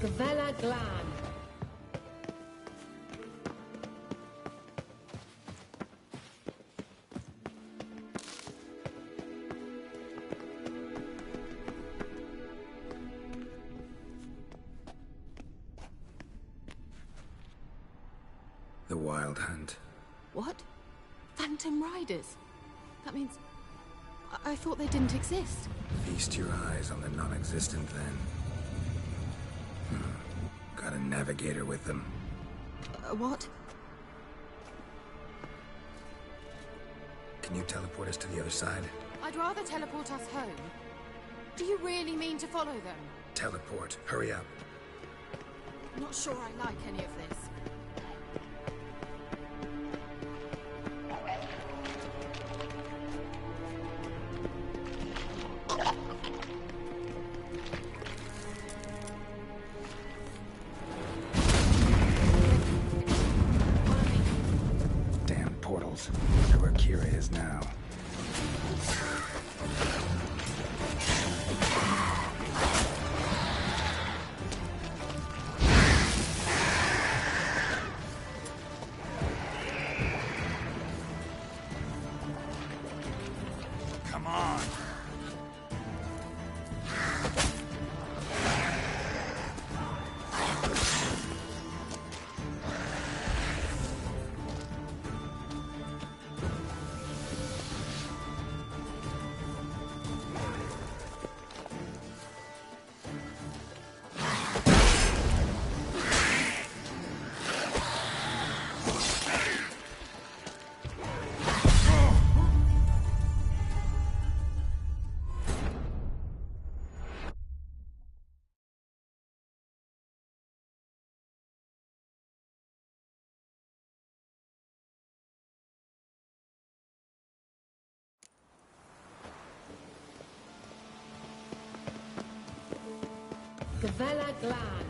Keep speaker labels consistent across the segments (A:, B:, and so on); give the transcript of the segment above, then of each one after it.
A: Gavella Glan.
B: The Wild Hunt.
C: What? Phantom Riders? That means... I thought they didn't exist.
B: Feast your eyes on the non-existent then. Got a navigator with them.
C: What?
B: Can you teleport us to the other side?
C: I'd rather teleport us home. Do you really mean to follow them?
B: Teleport. Hurry up.
C: Not sure I like any of this.
B: Damn portals. Wonder where Kira is now. Come on!
A: Gavella Glan.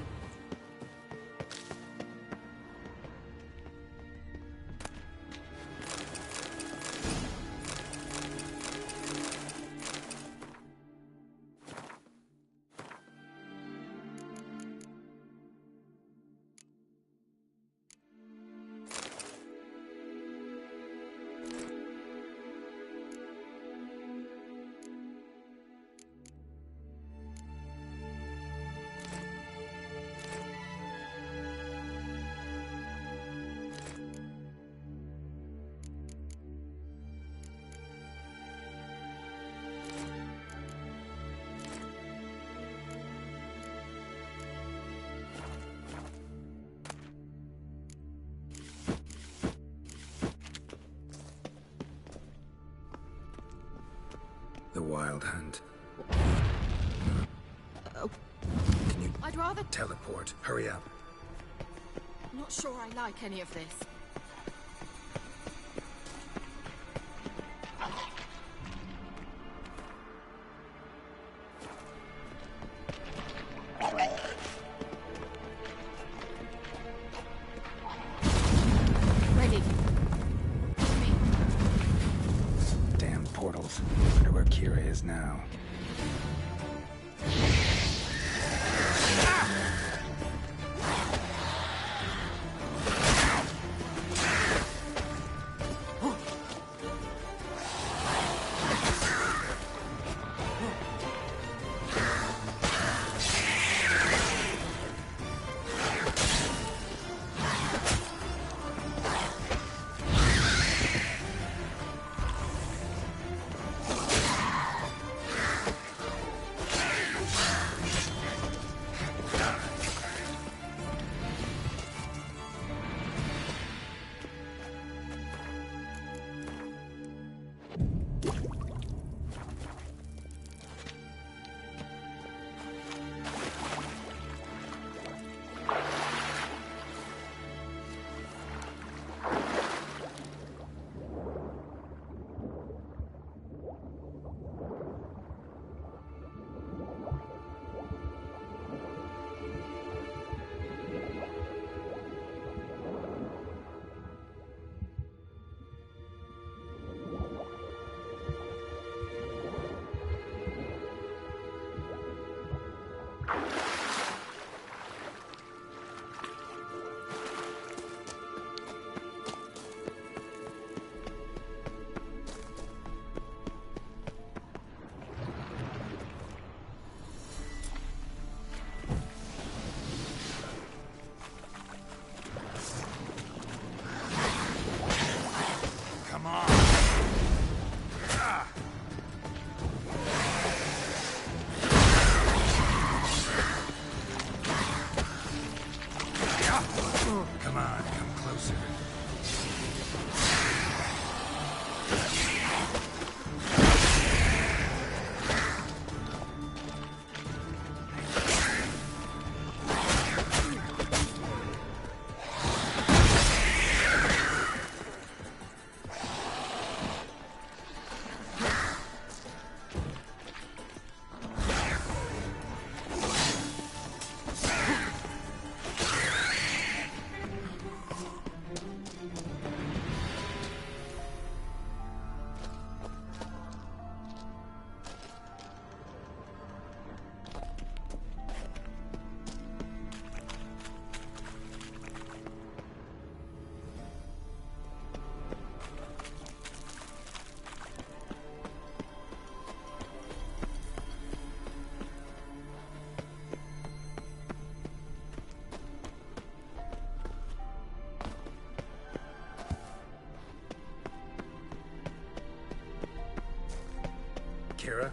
B: The Wild Hunt.
C: Oh,
B: Can you
C: I'd rather...
B: teleport? Hurry up.
C: Not sure I like any of this. Ready. Me.
B: Damn portals. Wonder where Kira is now. Kira.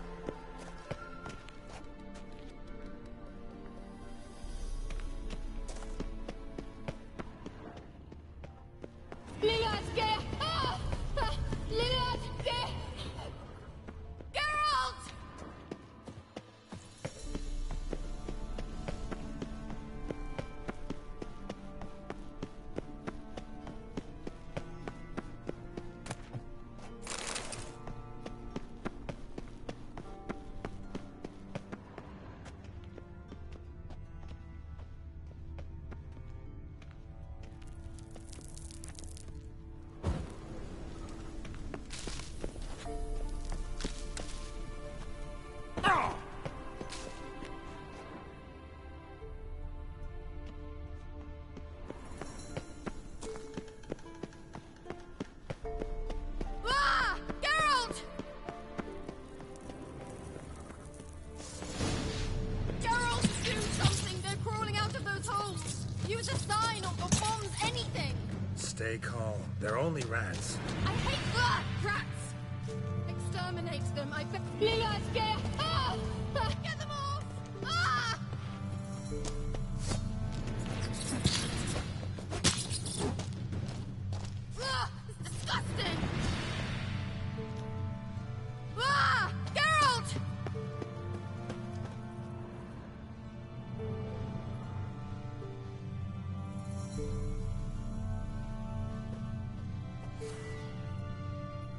B: Stay calm. They're only rats.
C: I hate rats! Exterminate them, I bet. Get them off! Ah! It's disgusting! Geralt!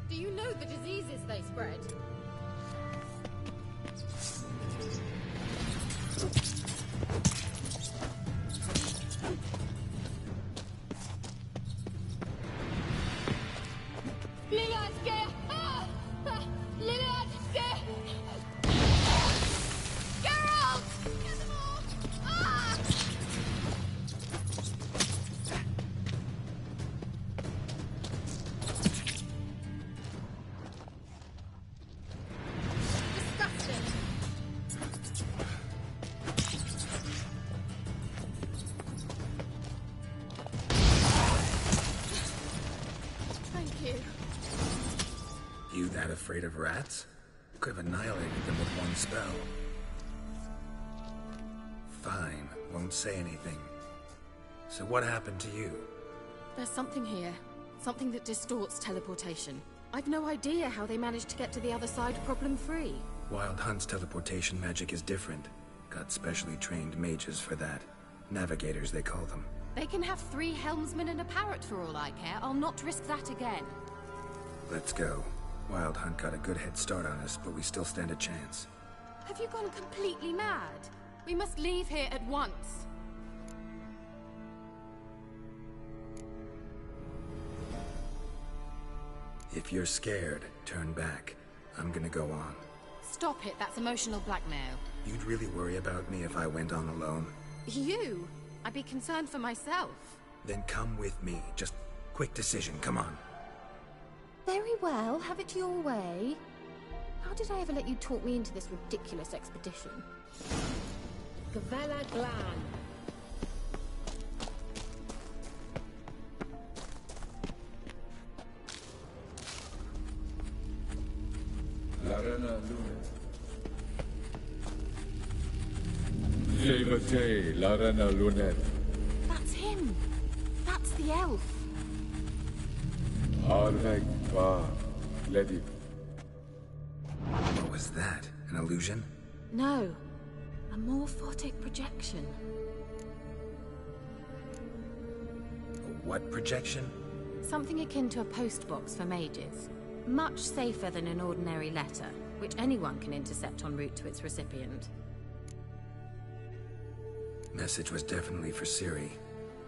C: Do you know the diseases they spread? Geralt! Get them off! Ah! Disgusting. Thank you.
B: You that afraid of rats? Could have annihilated them with one spell. Fine, won't say anything. So what happened to you?
C: There's something here. Something that distorts teleportation. I've no idea how they managed to get to the other side problem-free.
B: Wild Hunt's teleportation magic is different. Got specially trained mages for that. Navigators, they call them.
C: They can have 3 helmsmen and a parrot for all I care. I'll not risk that again.
B: Let's go. Wild Hunt got a good head start on us, but we still stand a chance.
C: Have you gone completely mad? We must leave here at once.
B: If you're scared, turn back. I'm gonna go on.
C: Stop it, that's emotional blackmail.
B: You'd really worry about me if I went on alone?
C: You? I'd be concerned for myself.
B: Then come with me. Just quick decision, come on.
C: Very well, have it your way. How did I ever let you talk me into this ridiculous expedition?
A: Gavella Glan.
D: Larana Lunet. Levate, Larana Lunet.
C: That's him. That's the elf.
D: Arvek Va Ledi.
B: What was that? An illusion?
C: No. A morphotic projection.
B: What projection?
C: Something akin to a postbox for mages. Much safer than an ordinary letter, which anyone can intercept en route to its recipient.
B: Message was definitely for Ciri,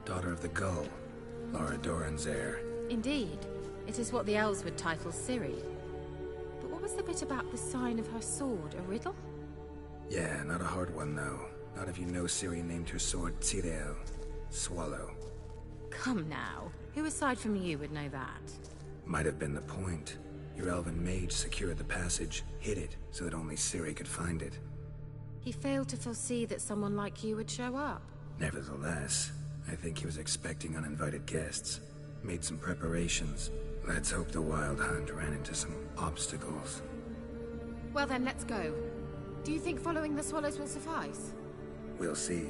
B: daughter of the Gull, Lara Doran's heir.
C: Indeed. It is what the elves would title Ciri. But what was the bit about the sign of her sword? A riddle?
B: Yeah, not a hard one though. Not if you know Ciri named her sword Tireo, swallow.
C: Come now. Who aside from you would know that?
B: Might have been the point. Your elven mage secured the passage, hid it, so that only Ciri could find it.
C: He failed to foresee that someone like you would show up.
B: Nevertheless, I think he was expecting uninvited guests. Made some preparations. Let's hope the Wild Hunt ran into some obstacles.
C: Well then, let's go. Do you think following the swallows will suffice?
B: We'll see.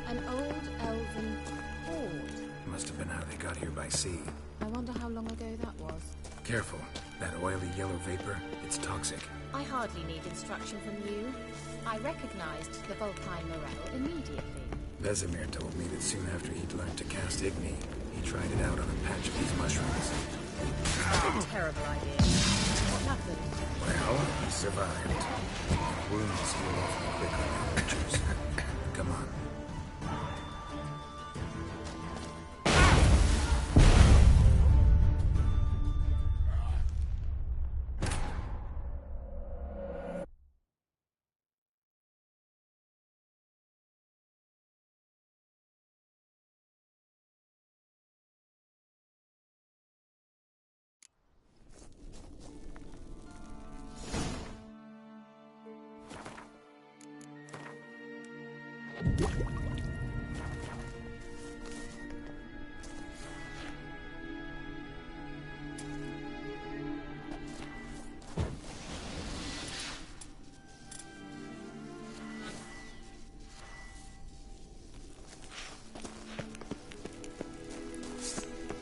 C: An old elven hoard.
B: Must have been how they got here by sea.
C: I wonder how long ago that was.
B: Careful. That oily yellow vapor, it's toxic.
C: I hardly need instruction from you. I recognized the Vulpine Morel immediately.
B: Vesemir told me that soon after he'd learned to cast Igni, he tried it out on a patch of these mushrooms.
C: Terrible idea. What happened?
B: Well, he survived. And wounds heal awfully quick on young creatures. Come on.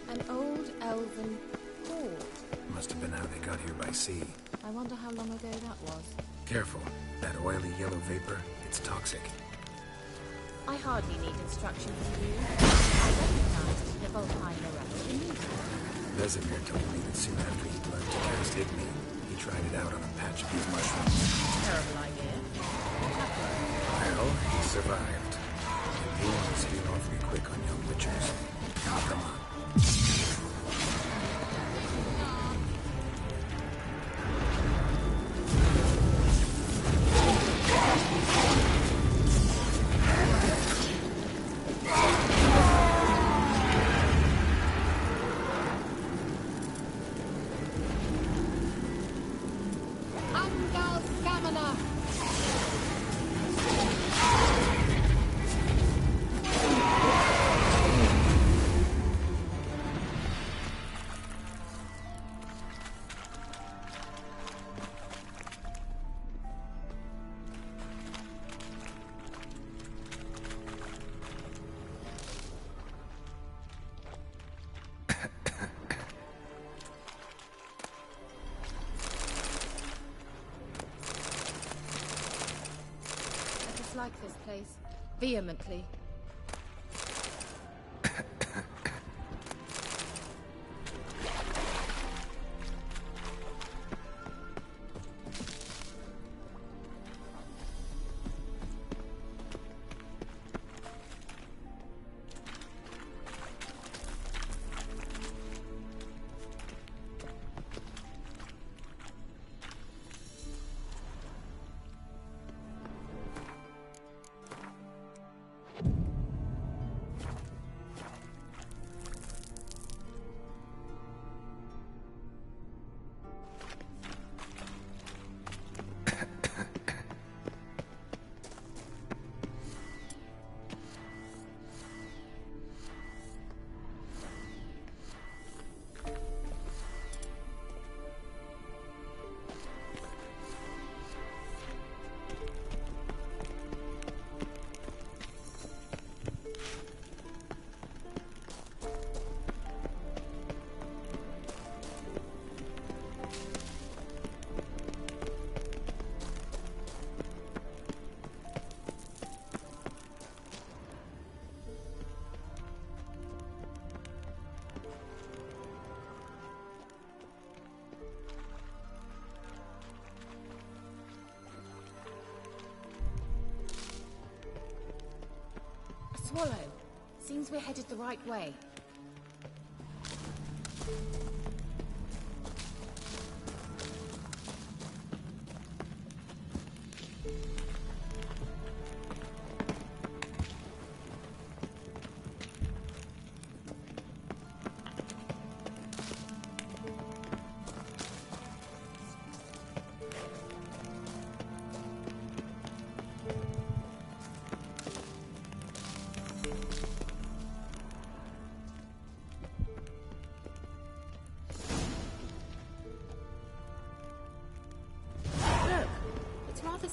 C: An old elven hoard.
B: Must have been how they got here by sea.
C: I wonder how long ago that was.
B: Careful. That oily yellow vapor, it's toxic.
C: I hardly need instruction from you. I recognized the Vulpine Morel immediately.
B: Vesemir told me that soon after he'd learned to cast Igni, he tried it out on a patch of these mushrooms.
C: Terrible idea. What happened?
B: Well, he survived. And wounds heal awfully quick on young witchers. Come on.
A: Angal Stamina!
C: I dislike this place. Vehemently. Swallow. Seems we're headed the right way.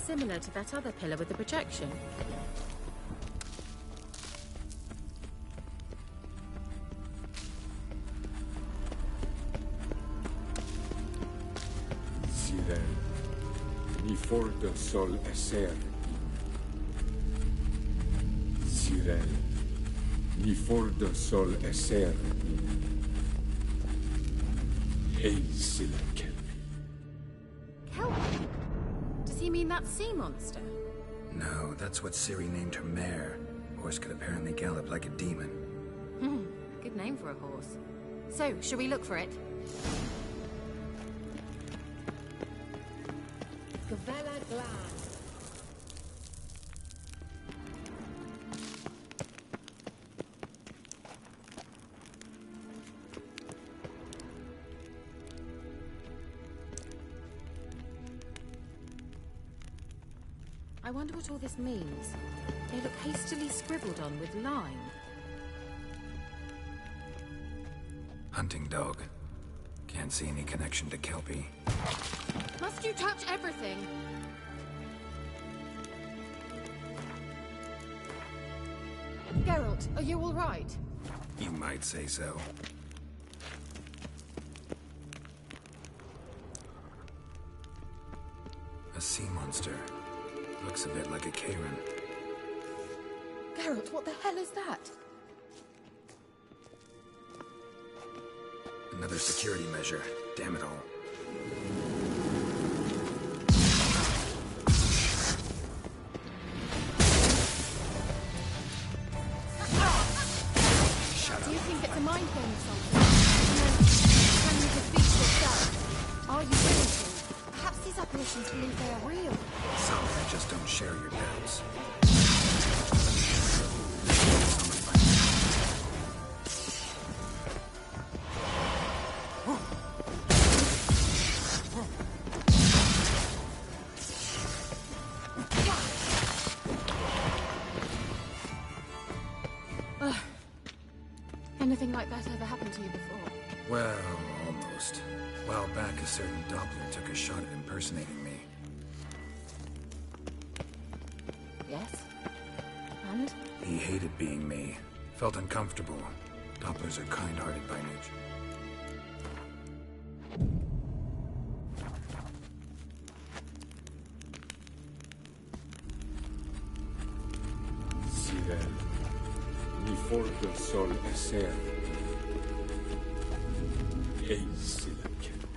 C: similar to that other pillar with the projection.
D: Sirel, ni forte sol esser. Sirel, ni forte sol esser. Ei sila kelpi.
C: Kelpie? Does he mean that sea monster?
B: No, that's what Ciri named her mare. Horse could apparently gallop like a demon.
C: Good name for a horse. So, shall we look for it?
A: Gavella Glan.
C: I wonder what all this means. They look hastily scribbled on with lime.
B: Hunting dog. Can't see any connection to Kelpie.
C: Must you touch everything?
A: Geralt, are you all right?
B: You might say so. A sea monster. Looks a bit like a Karen.
A: Geralt, what the hell is that?
B: Another security measure. Damn it all.
A: Do you think it's a mind game or something? And then, can you defeat yourself? Are you willing to? Perhaps these apparitions believe they are real.
B: Some just don't share your doubts.
A: Anything like that ever happened to you before?
B: Well, almost. A while back, a certain Doppler took a shot at impersonating me.
A: Yes. And?
B: He hated being me. Felt uncomfortable. Dopplers are kind-hearted by nature.
D: Sirel, ni forte sol esser. Ei sila kelpi.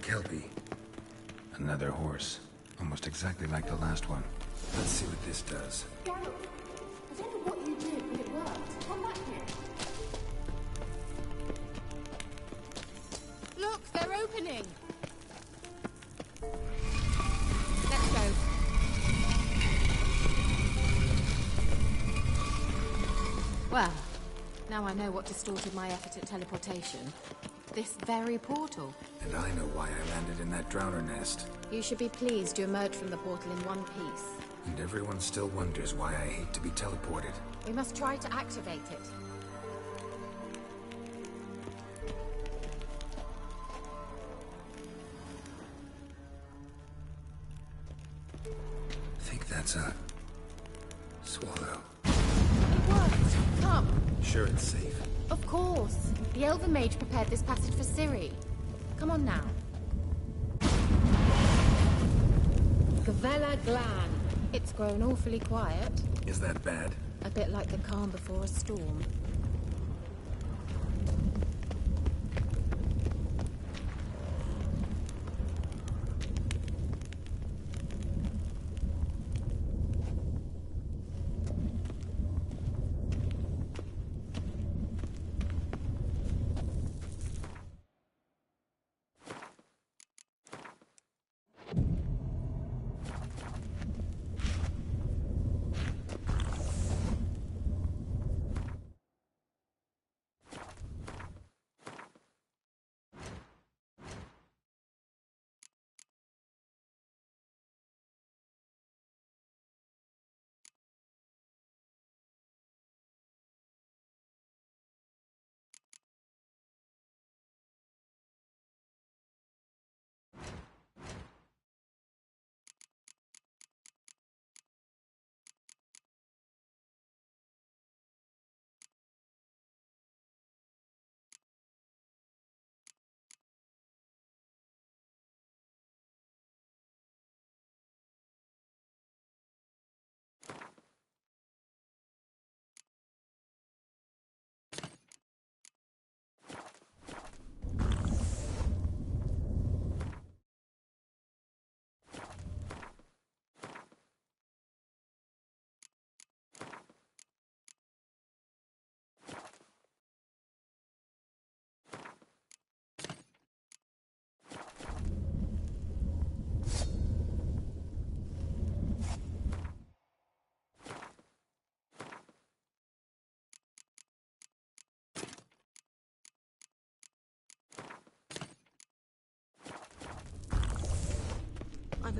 B: Kelpie. Another horse. Almost exactly like the last one. Let's see what this does.
A: Geralt, I don't know what you did, but it worked. Come back here.
C: Look, they're opening! Let's go. Well, now I know what distorted my effort at teleportation. This very portal.
B: And I know why I landed in that drowner nest.
C: You should be pleased you emerged from the portal in one piece.
B: And everyone still wonders why I hate to be teleported.
C: We must try to activate it.
B: Think that's a... swallow.
C: It worked! Come!
B: Sure it's safe.
C: Of course! The Elven Mage prepared this passage for Ciri. Come on now.
A: Gavella Glan.
C: It's grown awfully quiet.
B: Is that bad?
C: A bit like the calm before a storm.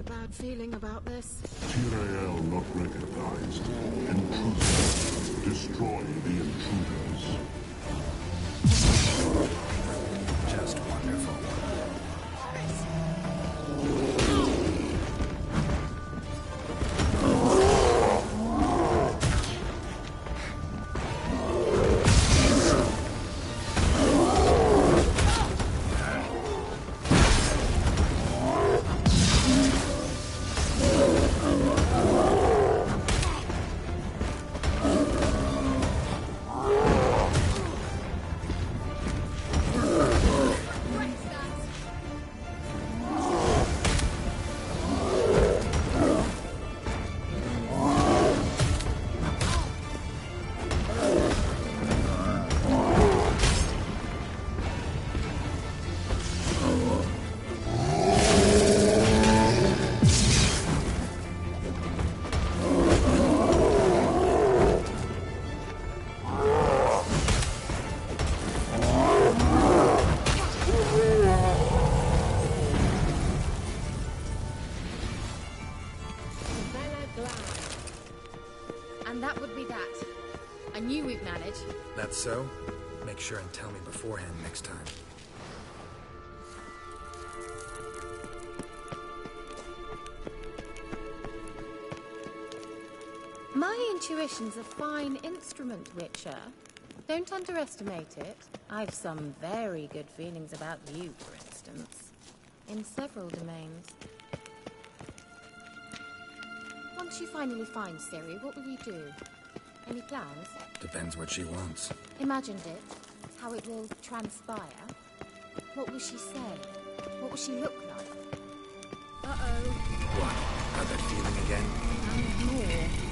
A: a bad feeling about this.
E: Tyrael not recognized. Intruder. Destroy the intruders.
B: Just wonderful.
C: And that would be that. I knew we'd manage.
B: That's so? Make sure and tell me beforehand next time.
C: My intuition's a fine instrument, Witcher. Don't underestimate it. I've some very good feelings about you, for instance. In several domains. Once you finally find Ciri, what will you do? Any plans?
B: Depends what she wants.
C: Imagined it. How it will transpire. What will she say? What will she look like? Uh-oh.
B: What? Got that feeling again?
C: And more.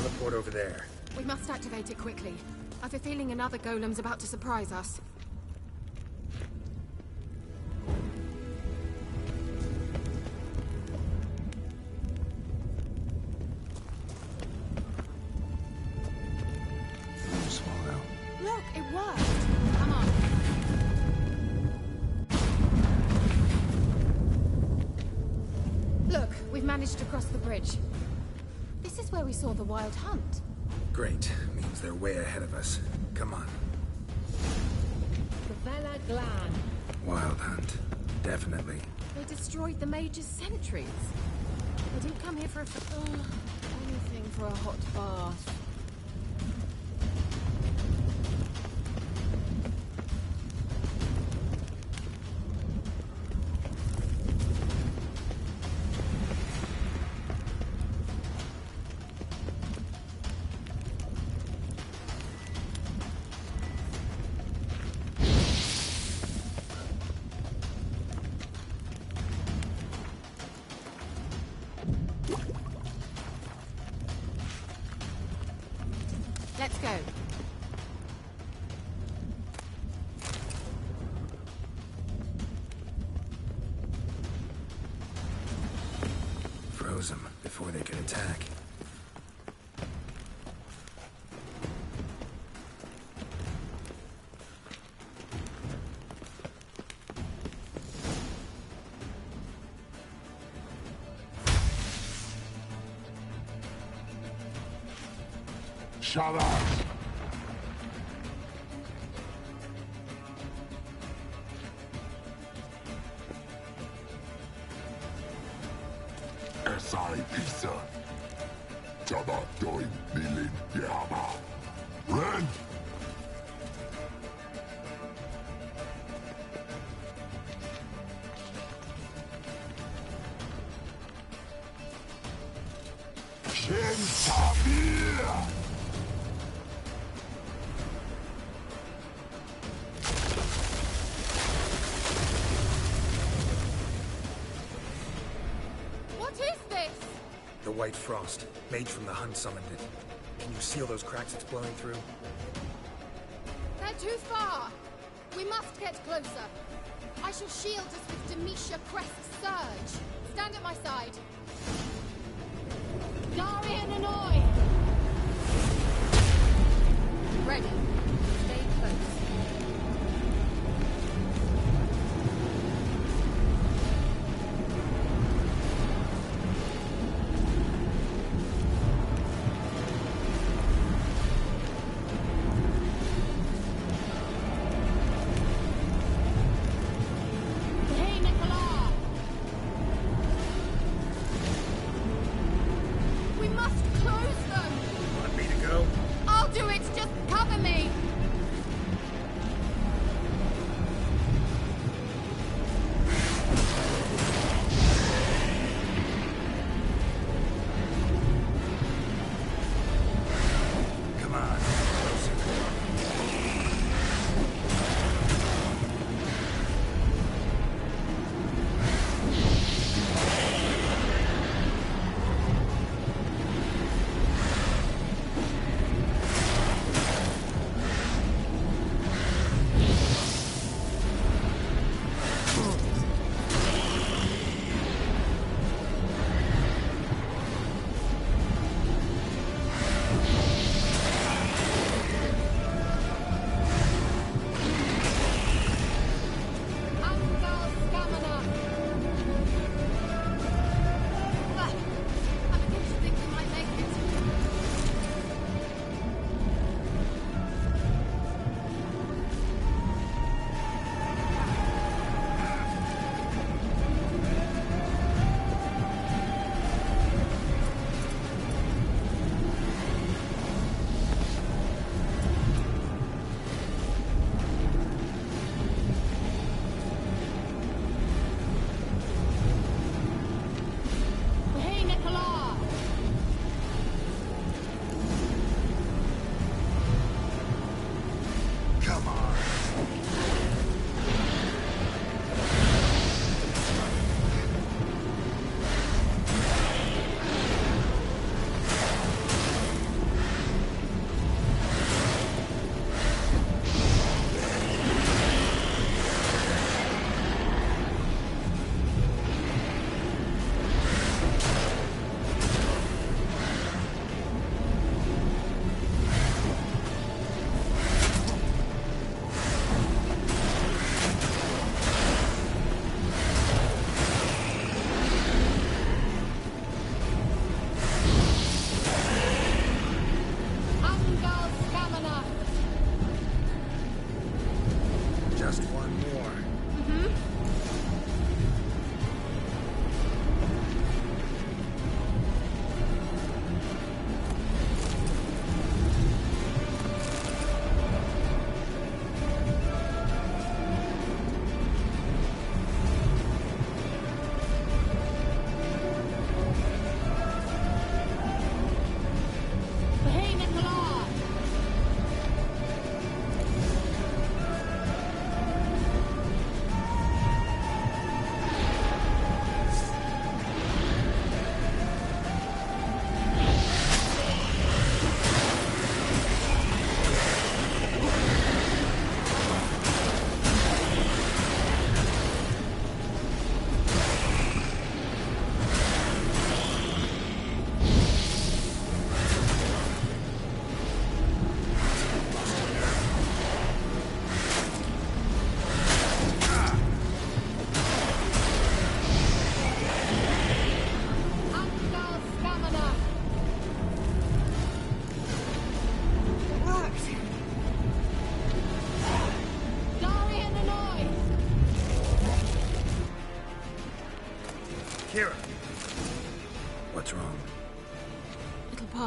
B: teleport over there.
A: We must activate it quickly. I've a feeling another golem's about to surprise us.
B: Swallow.
A: Look, it worked! Come on. Look, we've managed to cross the bridge. This is where we saw the wild hunt.
B: Great. Means they're way ahead of us. Come on.
C: Vela Glan.
B: Wild hunt. Definitely.
A: They destroyed the Mage's sentries. They didn't come here for anything for a hot bath. Let's go.
B: Froze them before they could attack.
E: Shut up! SI Pizza. Jabba doing Nilin Yama. Ren! Shin
A: What is this?
B: The White Frost. Mage from the hunt summoned it. Can you seal those cracks it's blowing through?
A: They're too far. We must get closer. I shall shield us with Demetia Crest's surge. Stand at my side. Darian and Oi! Ready. Stay close. Hey, Nicola! We must close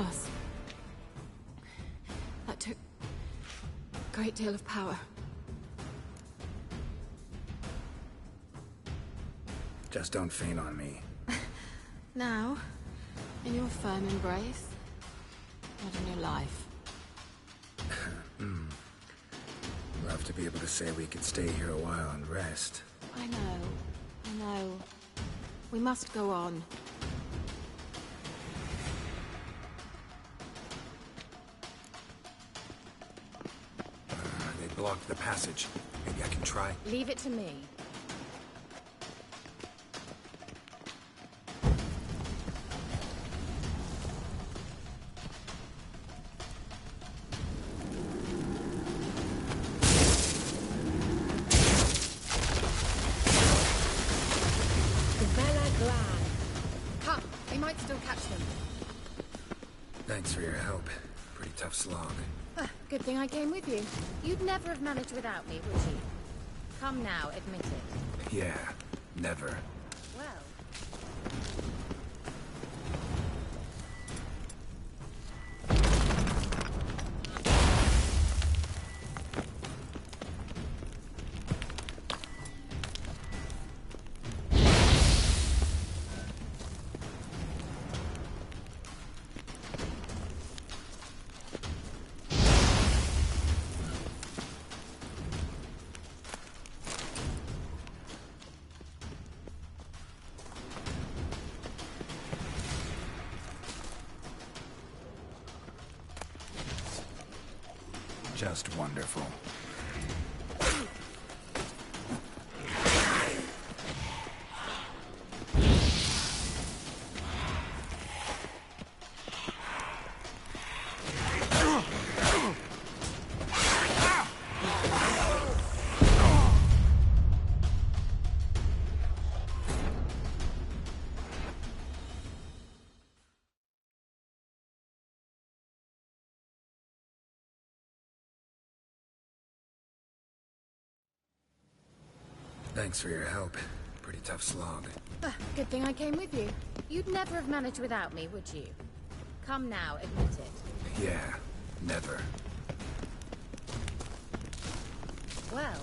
A: pass. That took a great deal of power.
B: Just don't faint on me.
A: Now, in your firm embrace, what a new life.
B: Love to be able to say we could stay here a while and rest.
A: I know. We must go on.
B: They blocked the passage. Maybe I can try.
C: Leave it to me.
A: Come, we might still catch them.
B: Thanks for your help. Pretty tough slog.
C: Good thing I came with you. You'd never have managed without me, would you? Come now, admit it.
B: Yeah, never.
C: Well,
B: Just wonderful. Thanks for your help. Pretty tough slog.
C: good thing I came with you. You'd never have managed without me, would you? Come now, admit it.
B: Yeah, never.
C: Well,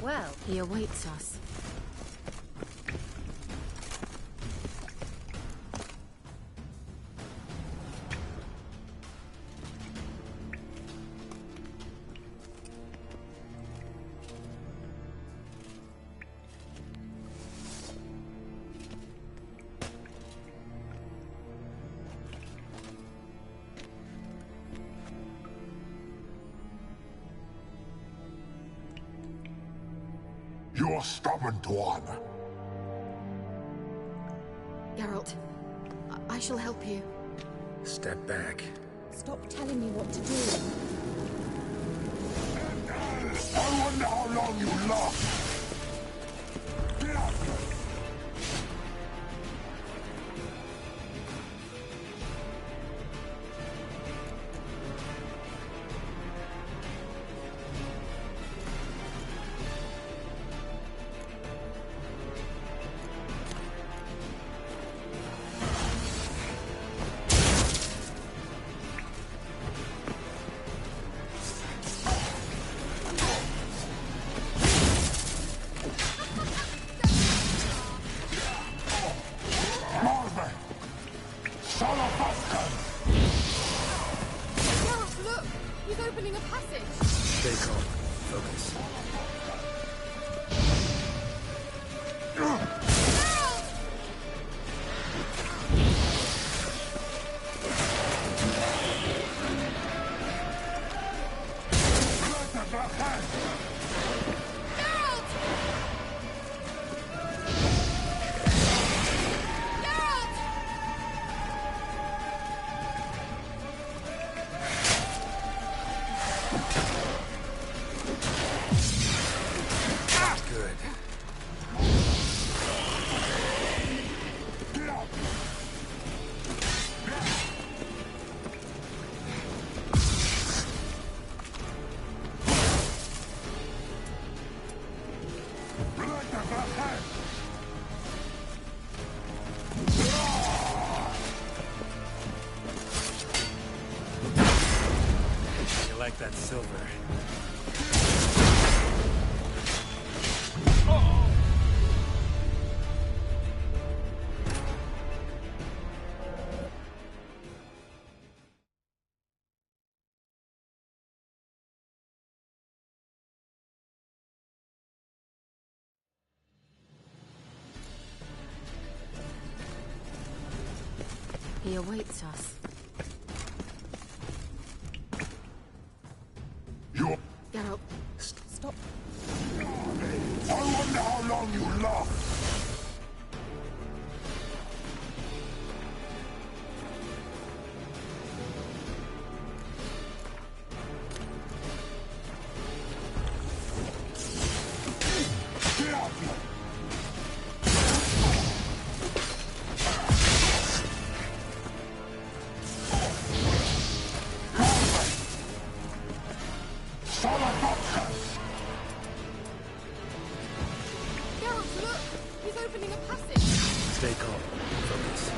C: Well, he awaits us.
E: You're stubborn one.
A: Geralt, I shall help you.
B: Step back.
A: Stop telling me what to do.
E: I wonder how long you last.
A: Geralt, look! He's opening a passage!
B: Stay calm. Focus. Good. You like that silver?
C: He awaits us.
E: You're...
A: Geralt, stop.
E: I wonder how long you last.
A: Geralt, look! He's opening a passage!
B: Stay calm. Focus.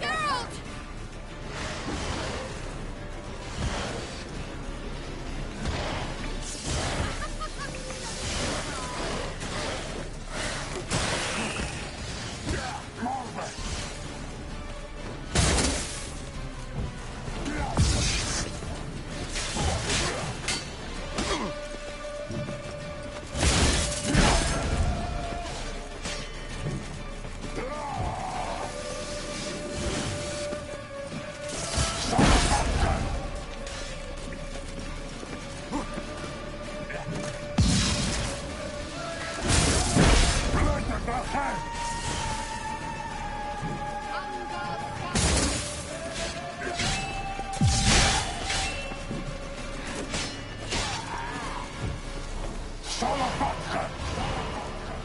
A: Geralt!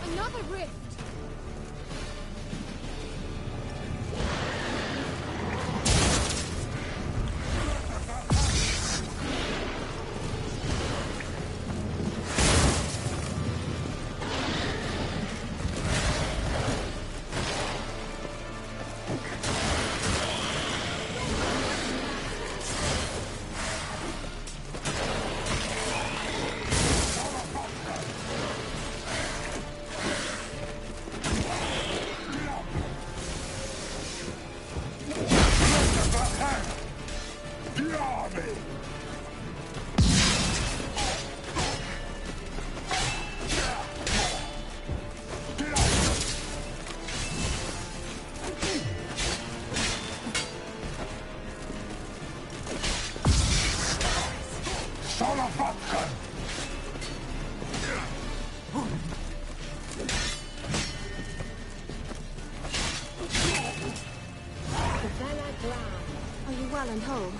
A: Another rift!
E: motherfucker!
A: Are you well and whole?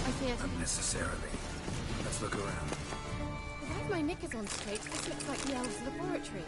A: I feared.
B: Unnecessarily. Let's look around.
A: If I have my knickers on straight, this looks like the elves' laboratory.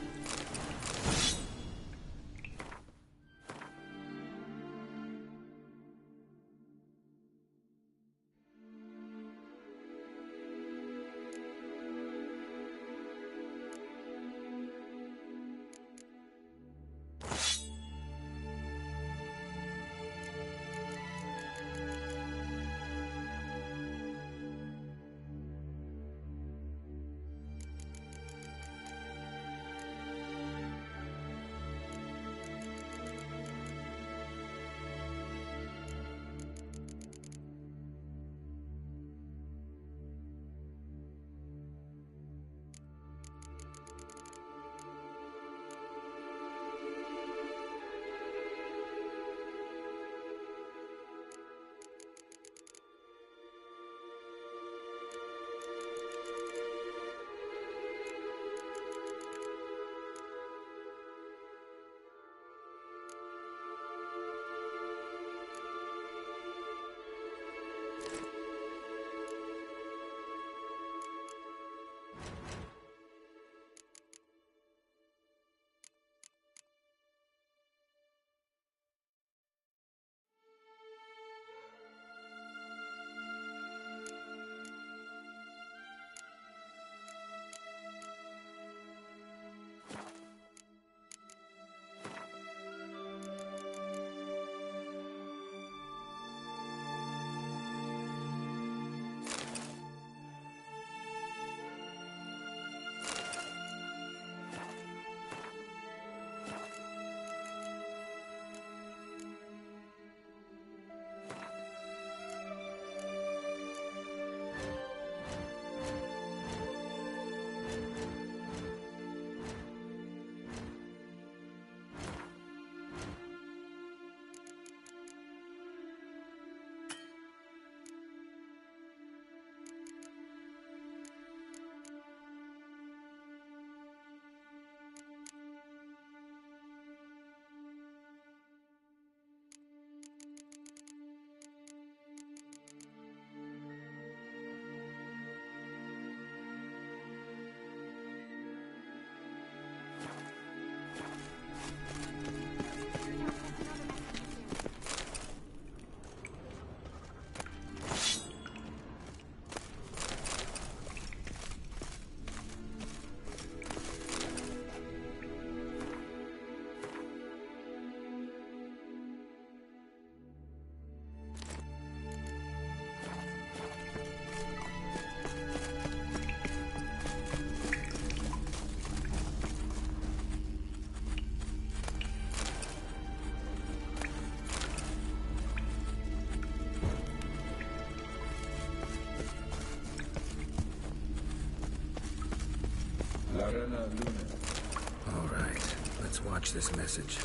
B: All right, let's watch this message.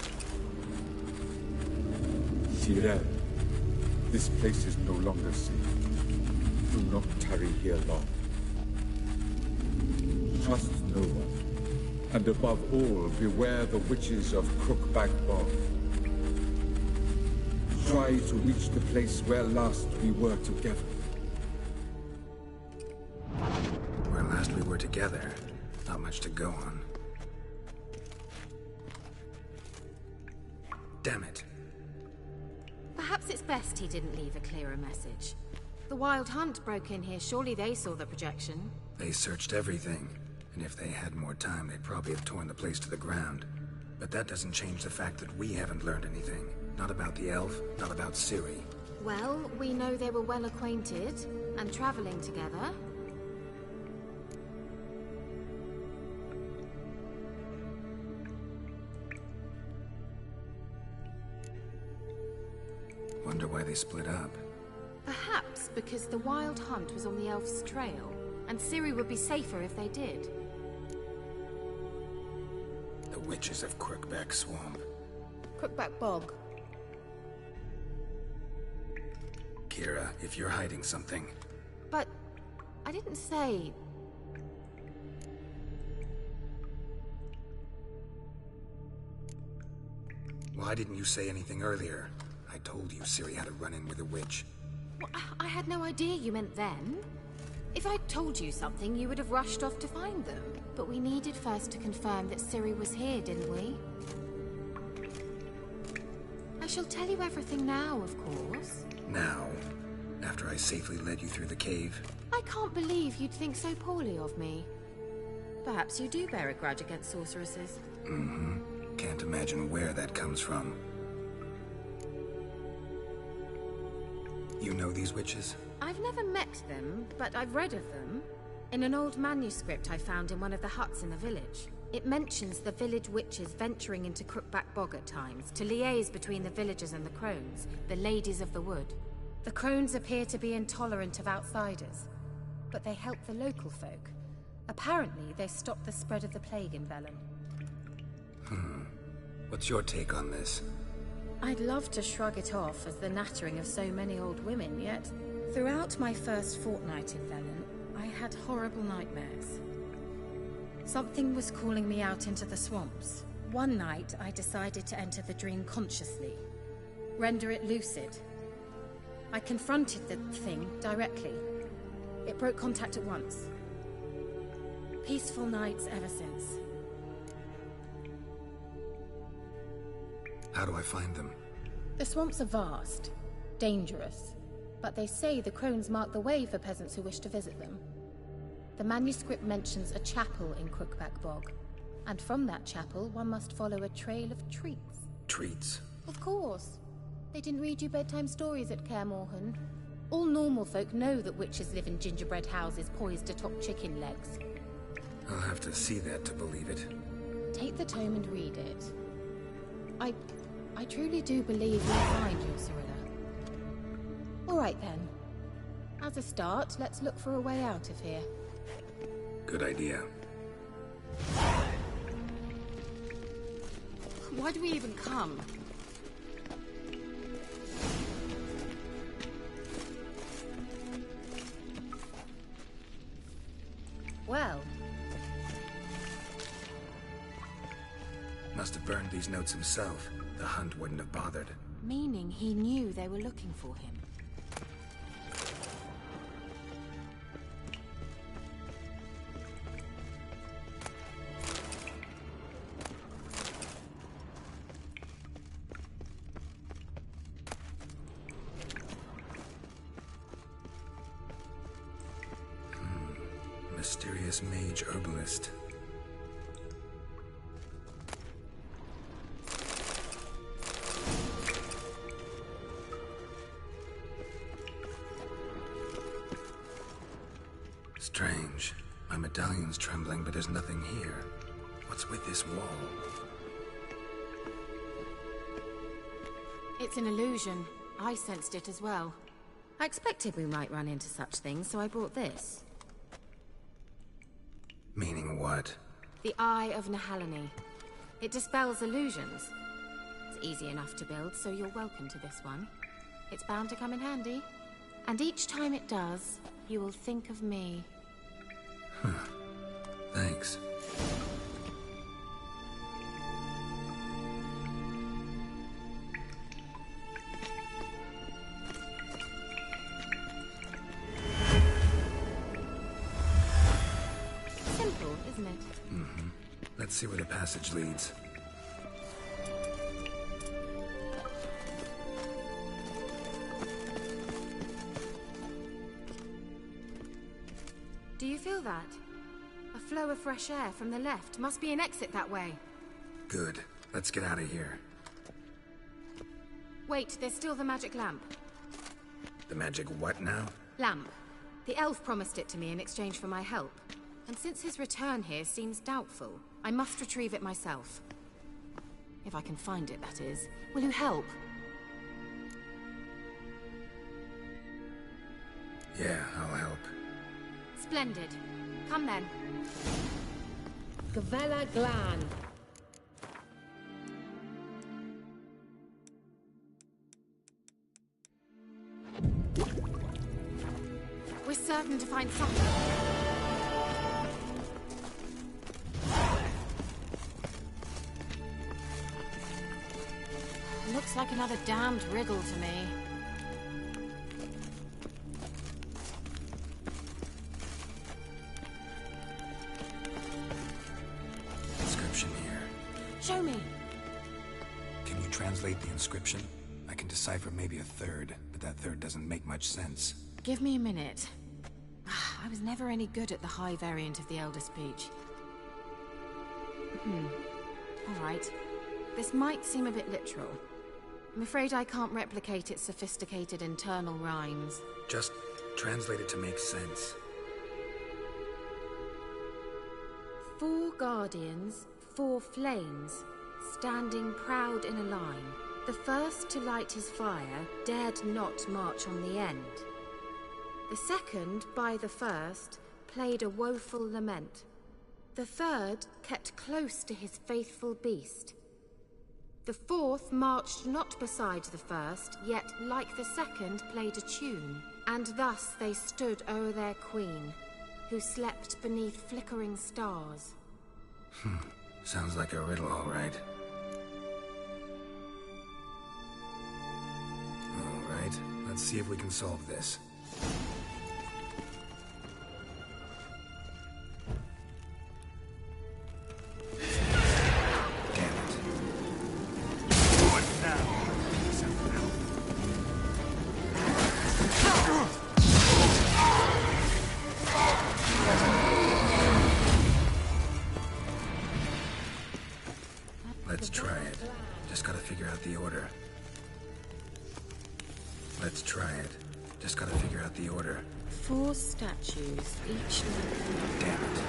D: Cyril, this place is no longer safe. Do not tarry here long. Trust no one. And above all, beware the witches of Crookback Bog. Try to reach the place where last we were together.
B: Where last we were together, not much to go on. Damn it.
C: Perhaps it's best he didn't leave a clearer message. The Wild Hunt broke in here. Surely they saw the projection.
B: They searched everything, and if they had more time, they'd probably have torn the place to the ground. But that doesn't change the fact that we haven't learned anything. Not about the elf, not about Ciri.
C: Well, we know they were well acquainted and traveling together.
B: Wonder why they split up.
C: Perhaps because the Wild Hunt was on the elf's trail, and Ciri would be safer if they did.
B: The witches of Crookback Swamp.
A: Crookback Bog.
B: Kira, if you're hiding something...
C: But I didn't say...
B: Why didn't you say anything earlier? I told you Ciri had a run-in with a witch.
C: Well, I had no idea you meant then. If I'd told you something, you would have rushed off to find them. But we needed first to confirm that Ciri was here, didn't we? I shall tell you everything now, of course.
B: Now? After I safely led you through the cave?
C: I can't believe you'd think so poorly of me. Perhaps you do bear a grudge against sorceresses.
B: Mm-hmm. Can't imagine where that comes from. You know these witches?
C: I've never met them, but I've read of them. In an old manuscript I found in one of the huts in the village. It mentions the village witches venturing into Crookback Bog at times to liaise between the villagers and the crones, the ladies of the wood. The crones appear to be intolerant of outsiders, but they help the local folk. Apparently, they stopped the spread of the plague in Velen.
B: What's your take on this?
C: I'd love to shrug it off as the nattering of so many old women, yet throughout my first fortnight in Velen, I had horrible nightmares. Something was calling me out into the swamps. One night, I decided to enter the dream consciously, render it lucid. I confronted the thing directly. It broke contact at once. Peaceful nights ever since.
B: How do I find them?
C: The swamps are vast, dangerous, but they say the crones mark the way for peasants who wish to visit them. The manuscript mentions a chapel in Crookback Bog, and from that chapel one must follow a trail of treats.
B: Treats?
C: Of course. They didn't read you bedtime stories at Kaer Morhen. All normal folk know that witches live in gingerbread houses poised atop chicken legs.
B: I'll have to see that to believe it.
C: Take the tome and read it. I truly do believe you'll find your Cyrilla. All right then. As a start, let's look for a way out of here.
B: Good idea.
C: Why do we even come? Well.
B: Must have burned these notes himself. The hunt wouldn't have bothered.
C: Meaning he knew they were looking for him.
B: Mysterious mage herbalist. Strange. My medallion's trembling, but there's nothing here. What's with this wall?
C: It's an illusion. I sensed it as well. I expected we might run into such things, so I brought this.
B: Meaning what?
C: The Eye of Nahalani. It dispels illusions. It's easy enough to build, so you're welcome to this one. It's bound to come in handy. And each time it does, you will think of me.
B: Thanks.
C: Simple, isn't it?
B: Mm-hmm. Let's see where the passage leads.
C: Do you feel that? A flow of fresh air from the left. Must be an exit that way.
B: Good. Let's get out of here.
C: Wait, there's still the magic lamp.
B: The magic what now?
C: Lamp. The elf promised it to me in exchange for my help. And since his return here seems doubtful, I must retrieve it myself. If I can find it, that is. Will you help?
B: Yeah, I'll help.
C: Splendid. Come then.
F: Gavella Glan.
C: We're was certain to find something. Looks like another damned riddle to me.
B: Inscription here.
C: Show me.
B: Can you translate the inscription? I can decipher maybe a third, but that third doesn't make much sense.
C: Give me a minute. I was never any good at the high variant of the Elder Speech. All right. This might seem a bit literal. I'm afraid I can't replicate its sophisticated internal rhymes.
B: Just translate it to make sense.
C: 4 guardians, 4 flames, standing proud in a line. The first to light his fire dared not march on the end. The second, by the first, played a woeful lament. The third kept close to his faithful beast. The fourth marched not beside the first, yet like the second played a tune. And thus they stood o'er their queen, who slept beneath flickering stars.
B: Sounds like a riddle, all right. All right, let's see if we can solve this. Let's try it. Just gotta figure out the order. Let's try it. Just gotta figure out the order.
C: 4 statues, each like...
B: Damn it.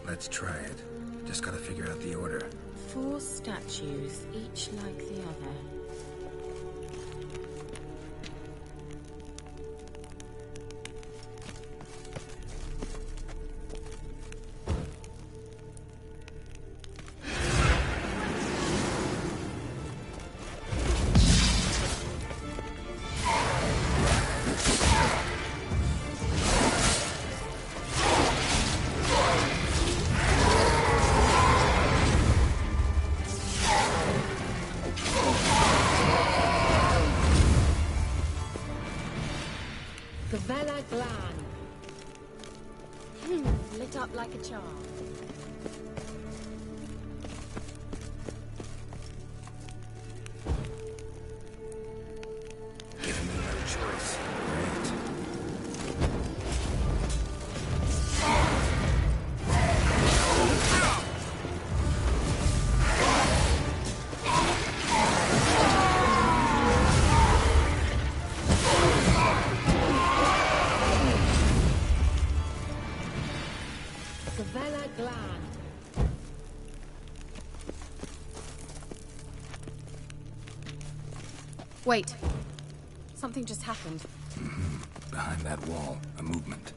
B: Let's try it. Just gotta figure out the order.
C: 4 statues, each like the other. Lit up like a charm.
B: Given me no choice. Great.
C: Wait. Something just happened.
B: Behind that wall, a movement.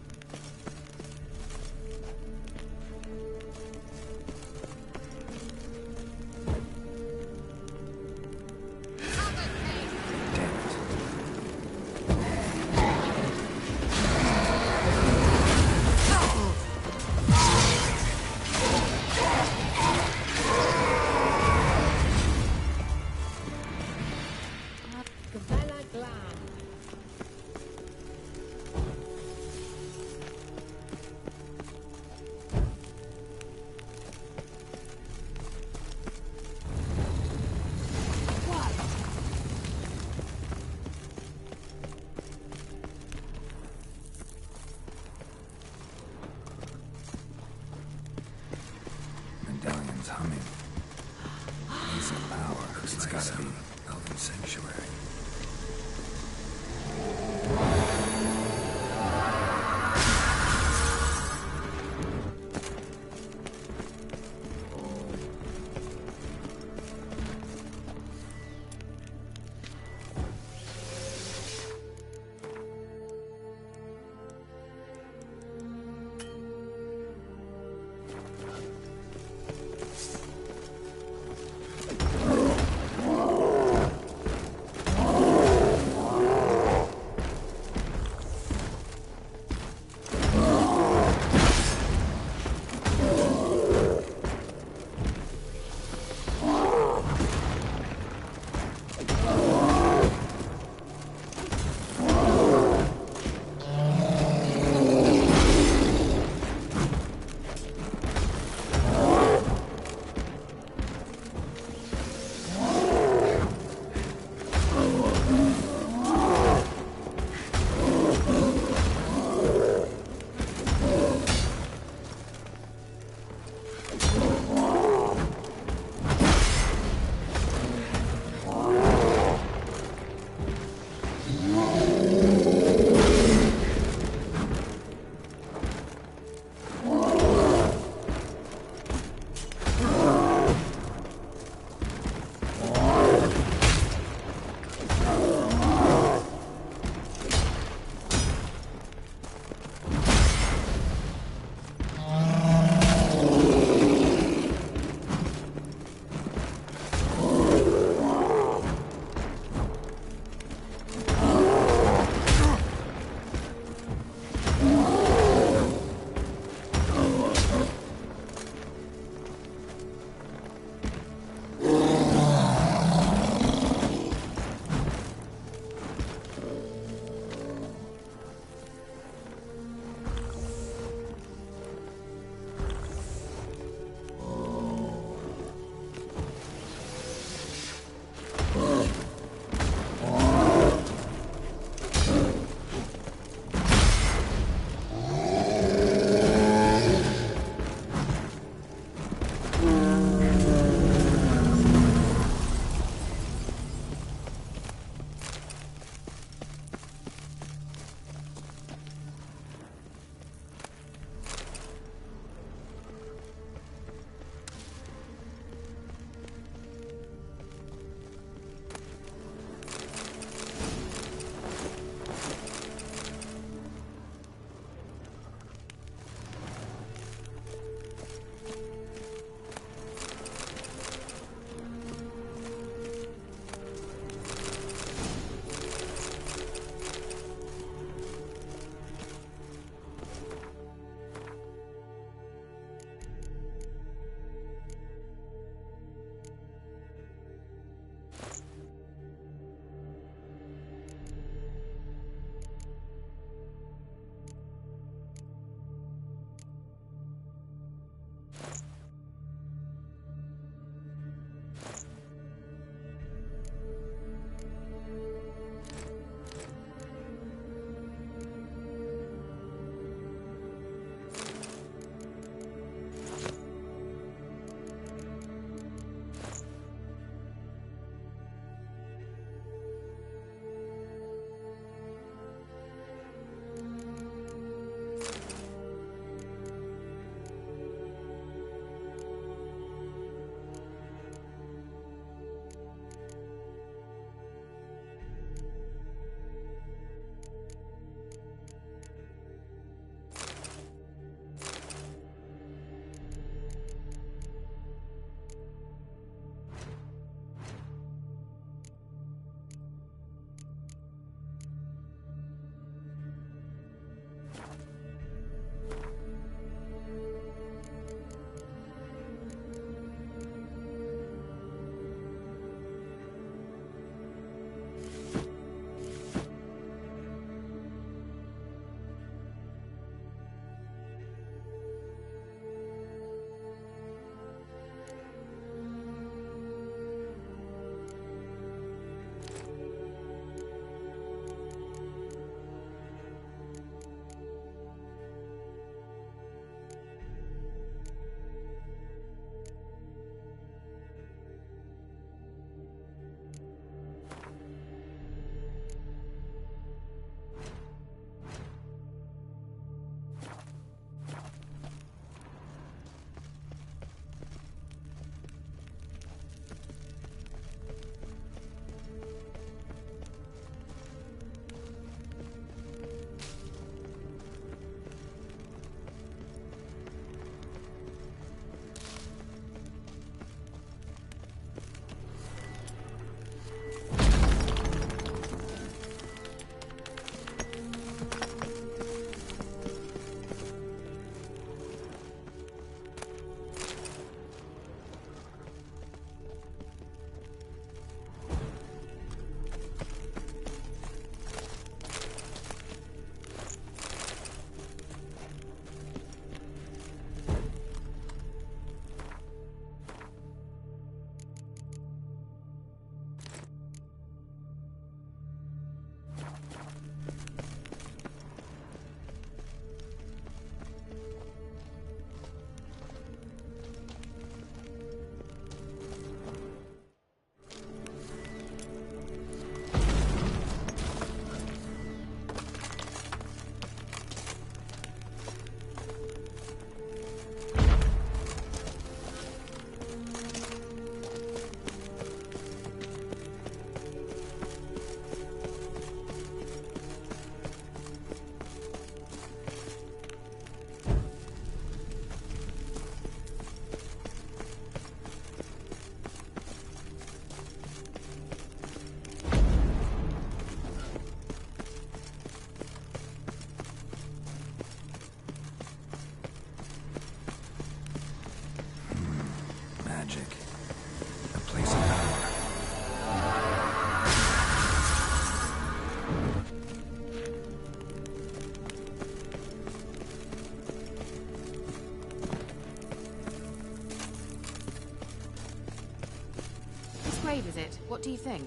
C: grave is it? What do you think?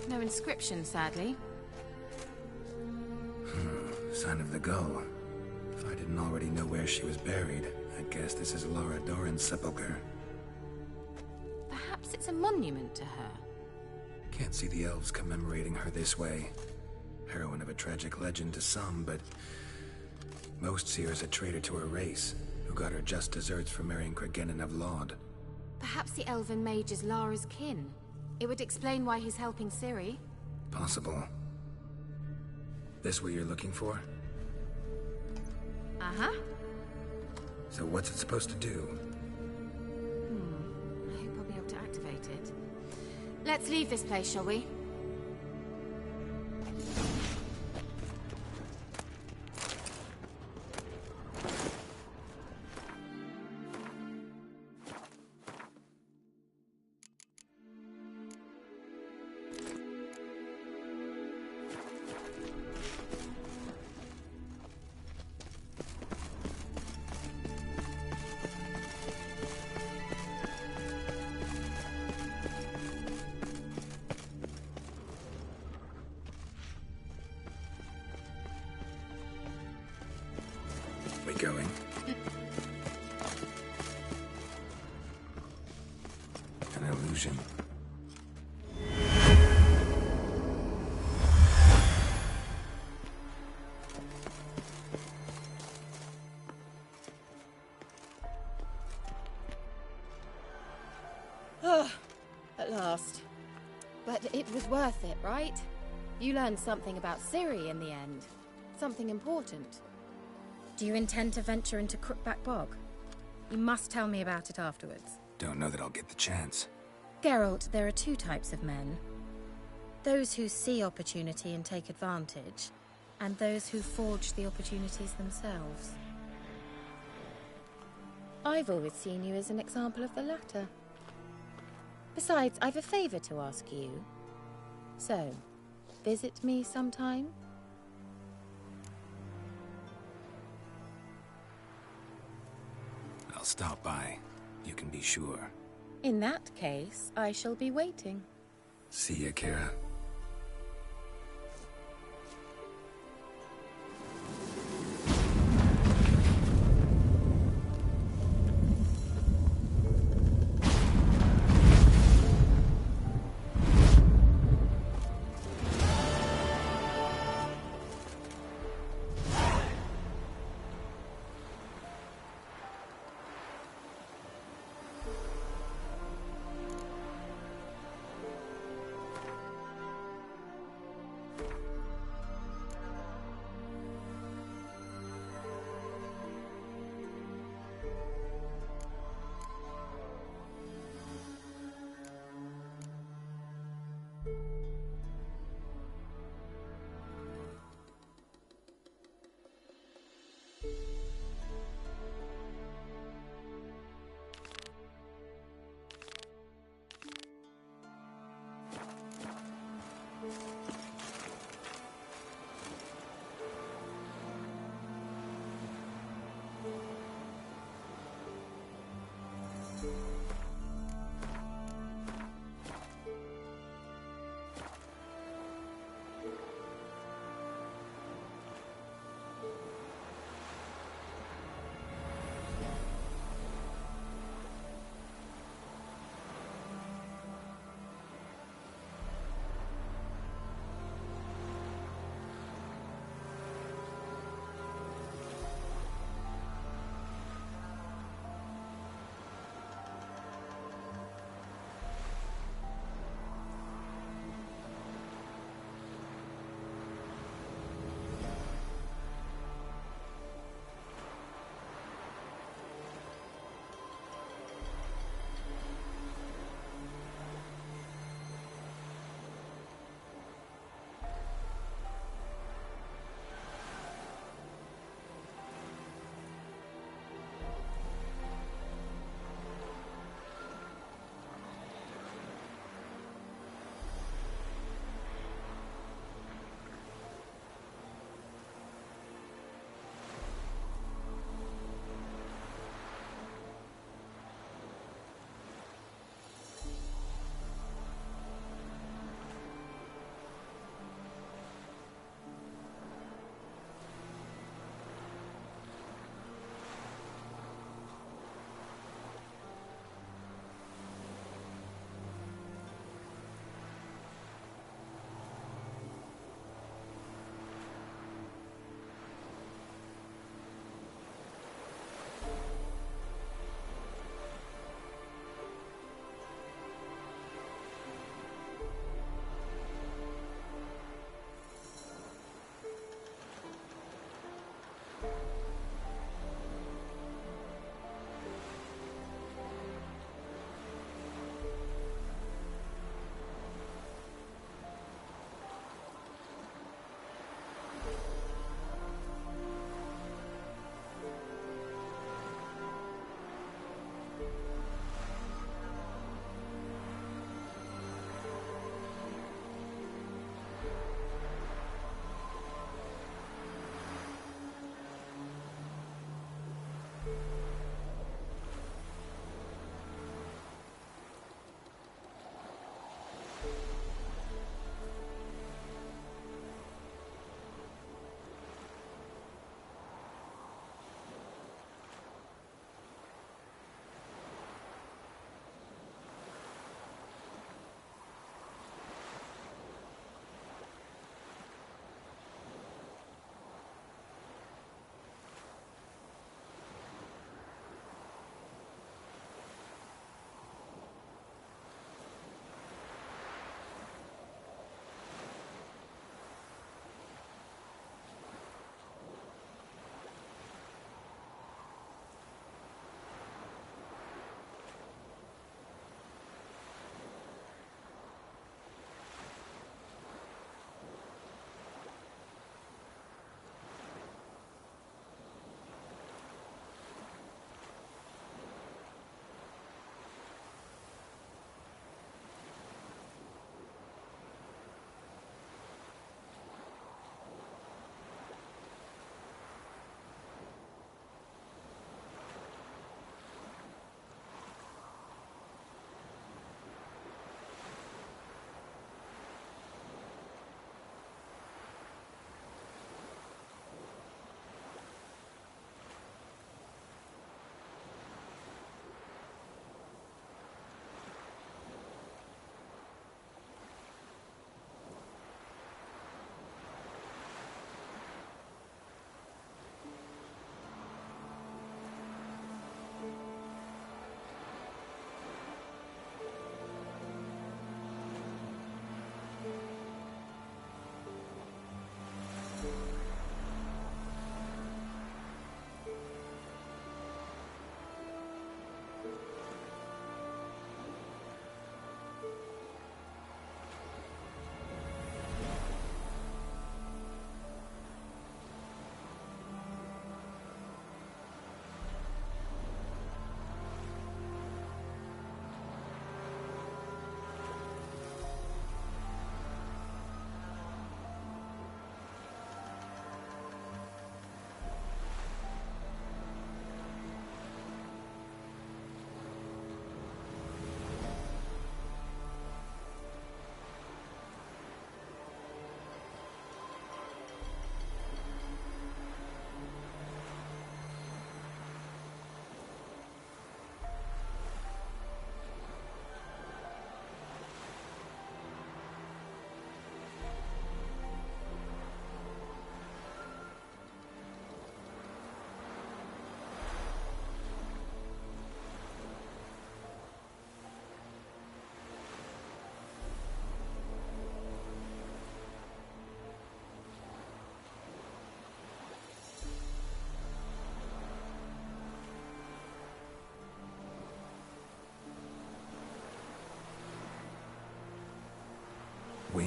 C: No inscription, sadly.
B: Sign of the gull. If I didn't already know where she was buried, I'd guess this is Laura Doran's sepulcher.
C: Perhaps it's a monument to her.
B: Can't see the elves commemorating her this way. Heroine of a tragic legend to some, but most see her as a traitor to her race, who got her just desserts for marrying Cregennan of Laud.
C: Perhaps the elven mage is Lara's kin. It would explain why he's helping Ciri.
B: Possible. This what you're looking for?
C: Uh-huh.
B: So what's it supposed to do?
C: I hope I'll be able to activate it. Let's leave this place, shall we?
B: illusion.
C: At last. But it was worth it, right? You learned something about Ciri in the end. Something important. Do you intend to venture into Crookback Bog? You must tell me about it afterwards.
B: Don't know that I'll get the chance.
C: Geralt, there are two types of men. Those who see opportunity and take advantage, and those who forge the opportunities themselves. I've always seen you as an example of the latter. Besides, I've a favor to ask you. So, visit me sometime?
B: I'll stop by. You can be sure.
C: In that case, I shall be waiting.
B: See ya, Kira.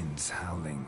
B: winds howling.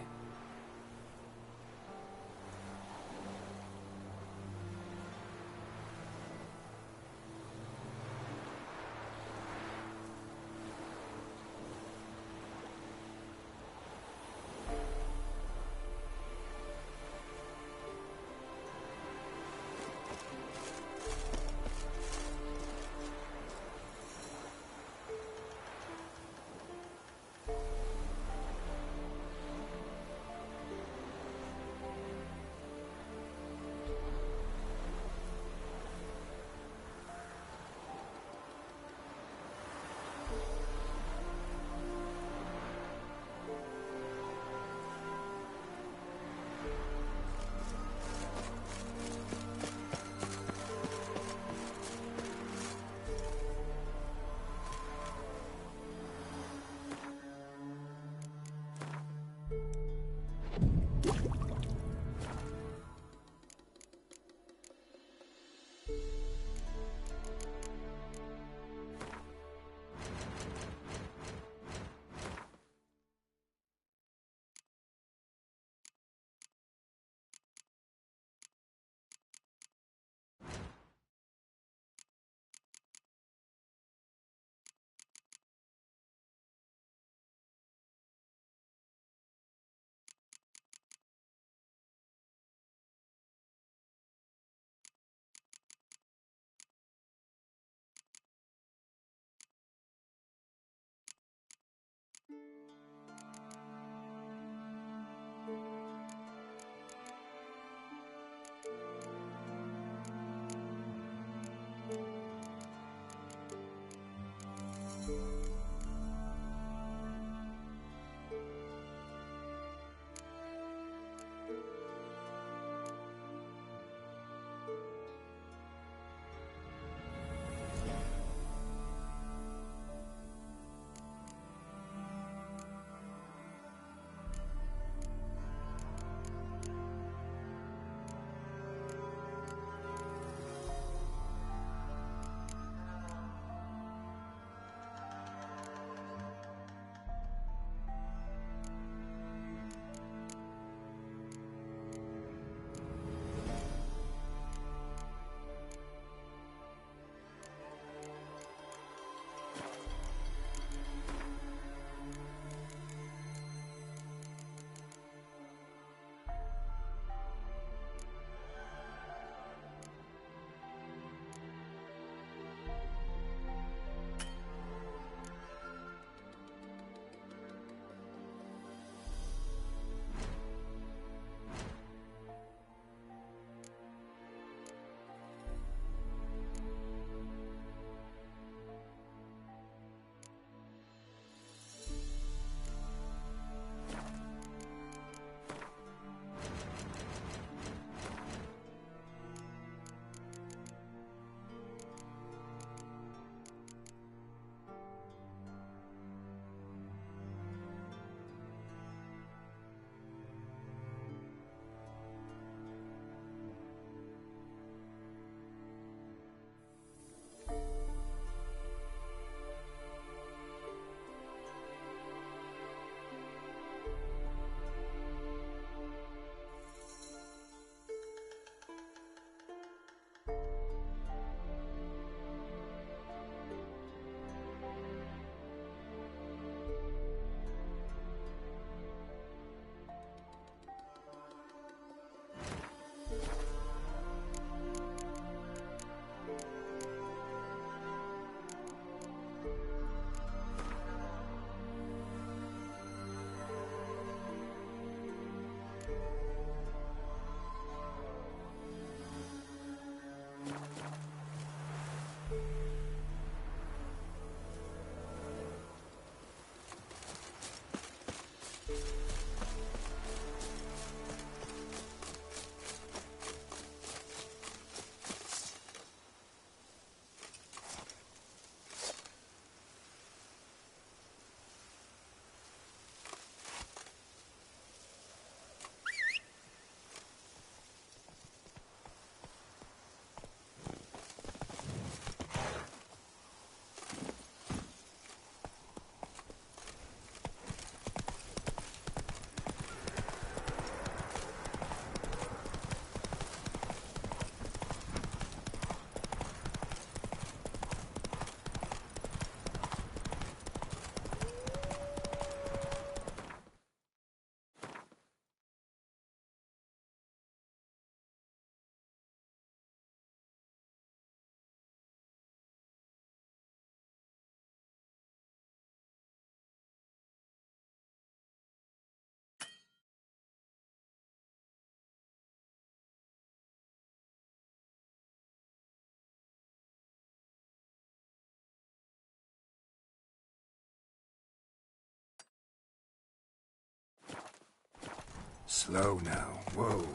B: Slow now. Whoa.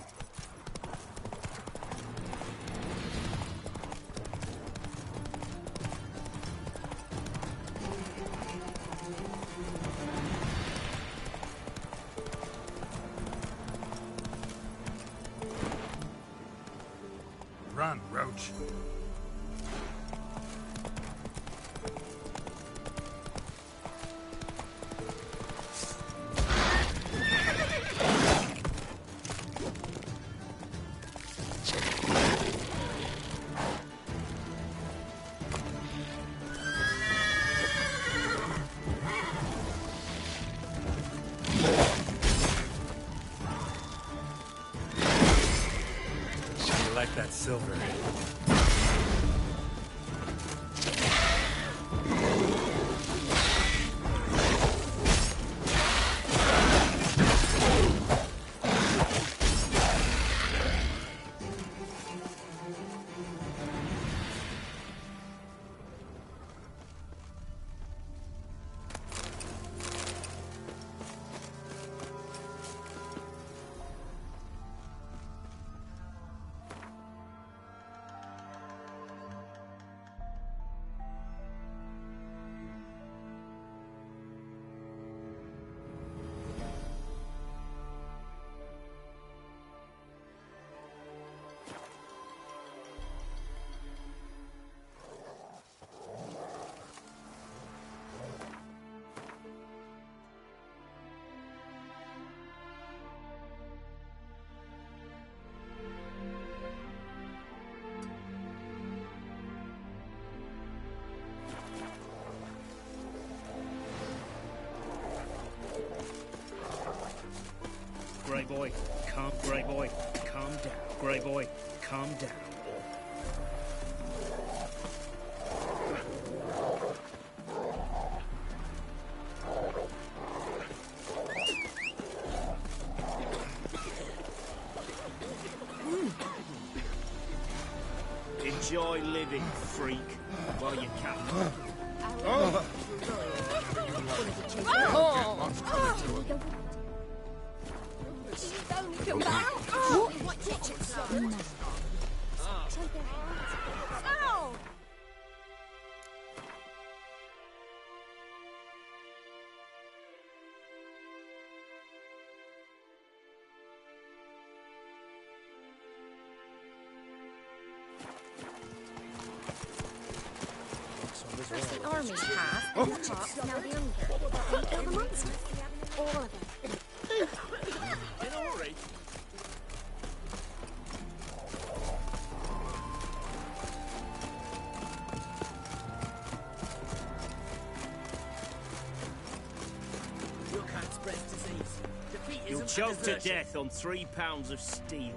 B: Run, Roach. I like that silver.
F: Grey boy, calm down. Grey boy, calm down. Enjoy living, freak, while you can.
G: First the army passed, then the Hawks, now the Unger. They kill the monsters. All of them.
F: In a hurry.
H: You can't spread disease. Defeat
F: You'll
H: isn't
F: choke to
H: desertion.
F: death on 3 pounds of steel.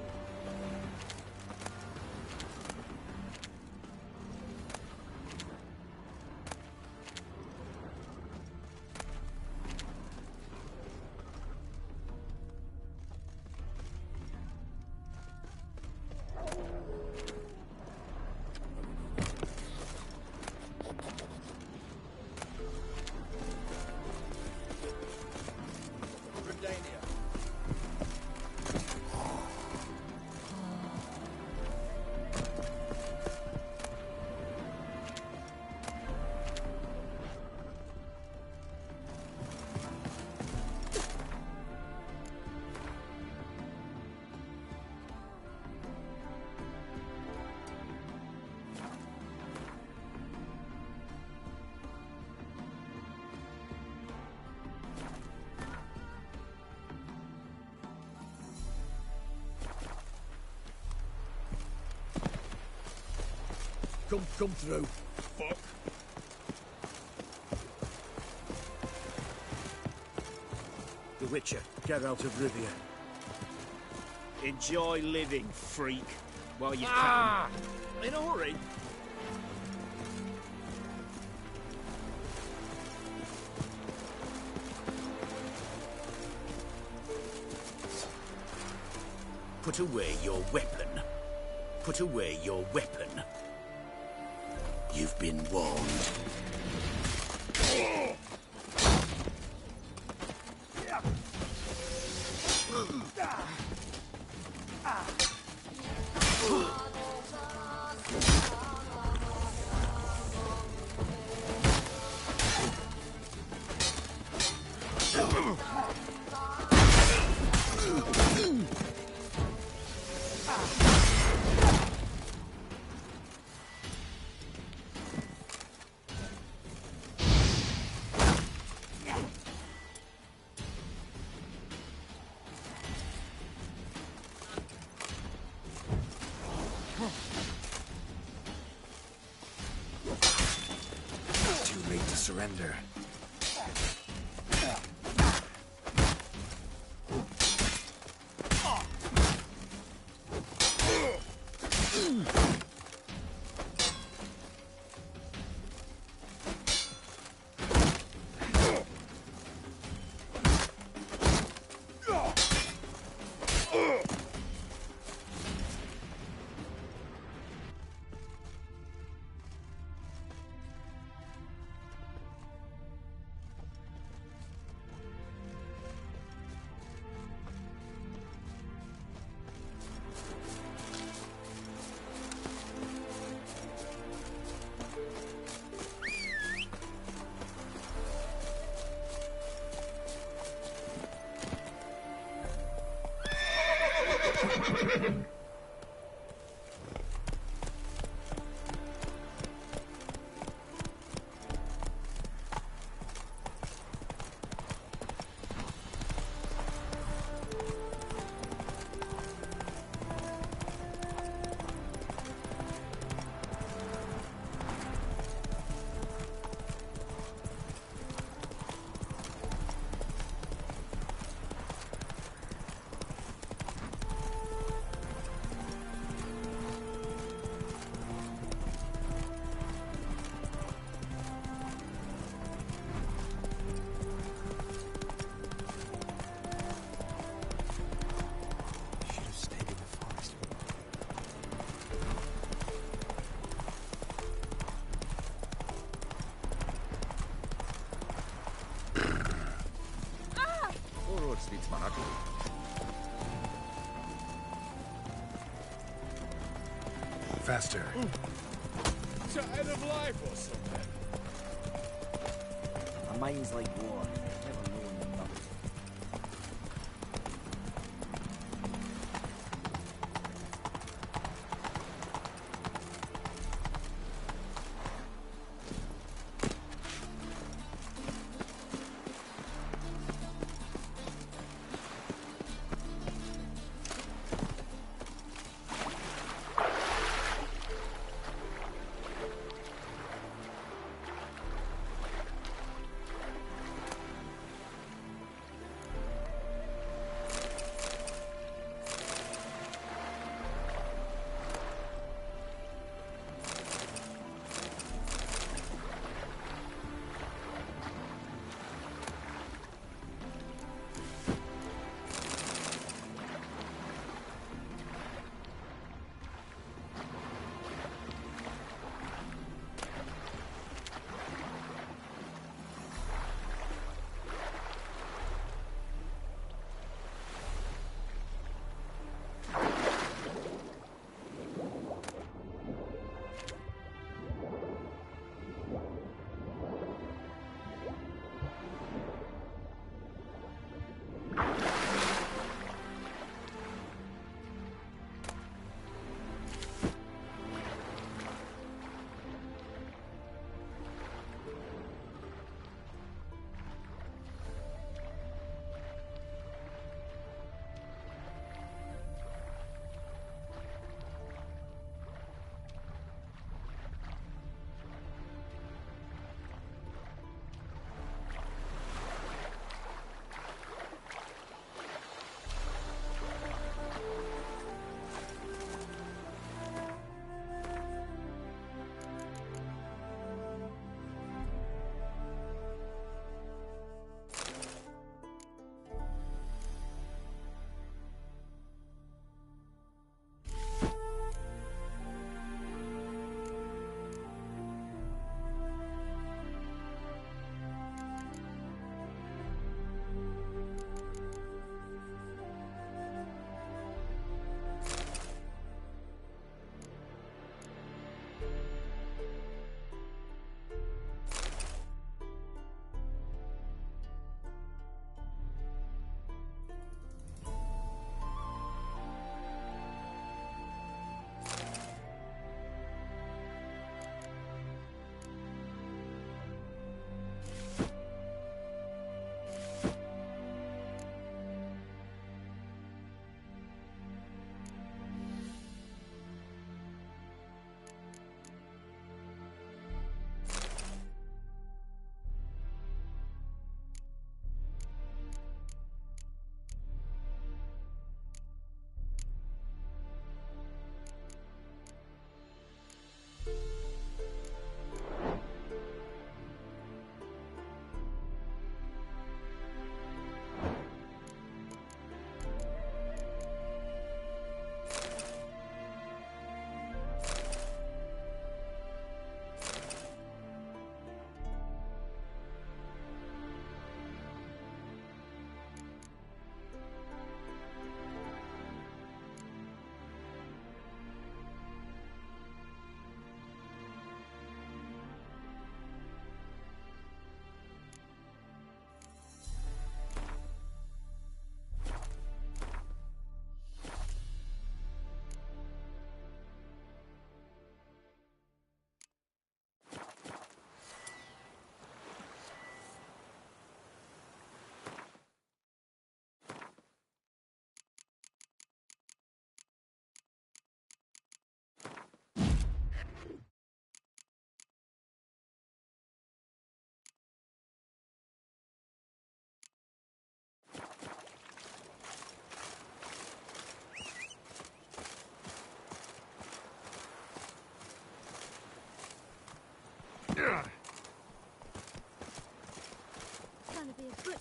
H: Come through. Fuck.
F: The Witcher, get out of Rivia. Enjoy living, freak, while you can.
H: In a hurry.
F: Put away your weapon. Put away your weapon. You've been warned.
B: surrender. Faster.
H: Tired of life or something?
F: My mind's like water. Never knowing the bubbles.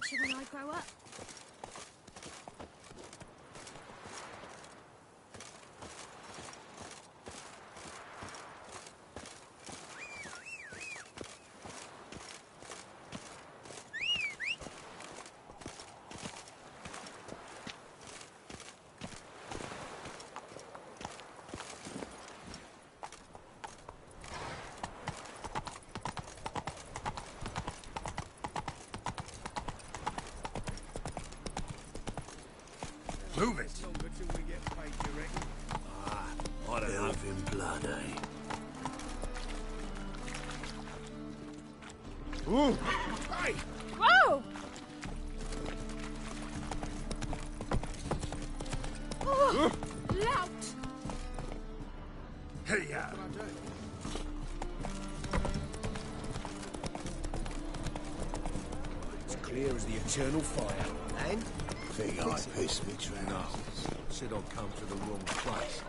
G: Witcher when I grow up.
B: Move it!
F: I don't know.
I: Elven blood, eh?
B: Ooh! Hey!
A: Whoa! Oh, lout!
B: Hey, ya!
I: It's clear as the eternal fire. And? Think I pissed me trousers.
J: Said I'd come to the wrong place.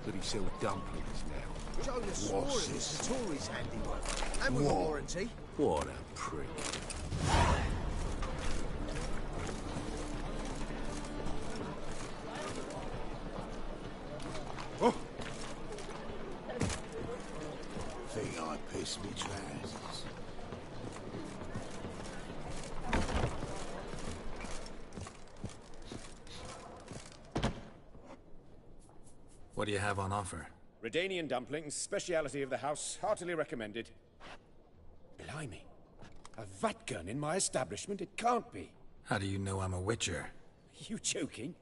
J: But he sells dumplings now.
I: Show the swore
J: What's
I: it was
J: this?
I: the Tories' handiwork. And with a warranty.
J: What a prick.
B: Oh!
I: Think I pissed me trousers.
B: What do you have on offer?
K: Redanian dumplings, speciality of the house, heartily recommended. Blimey. A vat gun in my establishment? It can't be.
B: How do you know I'm a witcher?
K: You joking?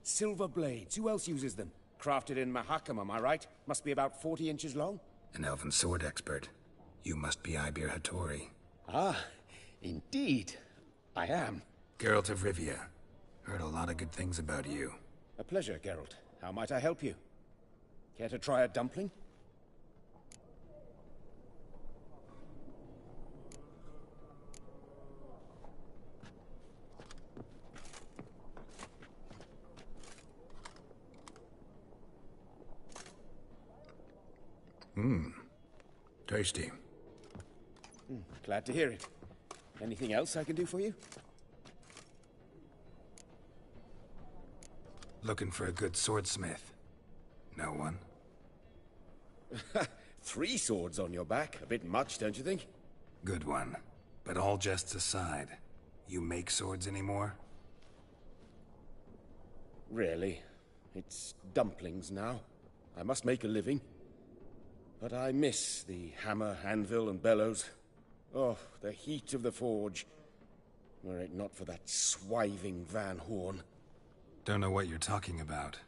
K: Silver blades, who else uses them? Crafted in Mahakam, am I right? Must be about 40 inches long?
B: An elven sword expert. You must be Ibir Hattori.
K: Ah, indeed. I am.
B: Geralt of Rivia. Heard a lot of good things about you.
K: A pleasure, Geralt. How might I help you? Care to try a dumpling?
B: Tasty.
K: Glad to hear it. Anything else I can do for you?
B: Looking for a good swordsmith. No one?
K: 3 swords on your back. A bit much, don't you think?
B: Good one. But all jests aside, you make swords anymore?
K: Really? It's dumplings now. I must make a living. But I miss the hammer, anvil, and bellows. Oh, the heat of the forge. Were it not for that swiving Van Horn.
B: Don't know what you're talking about.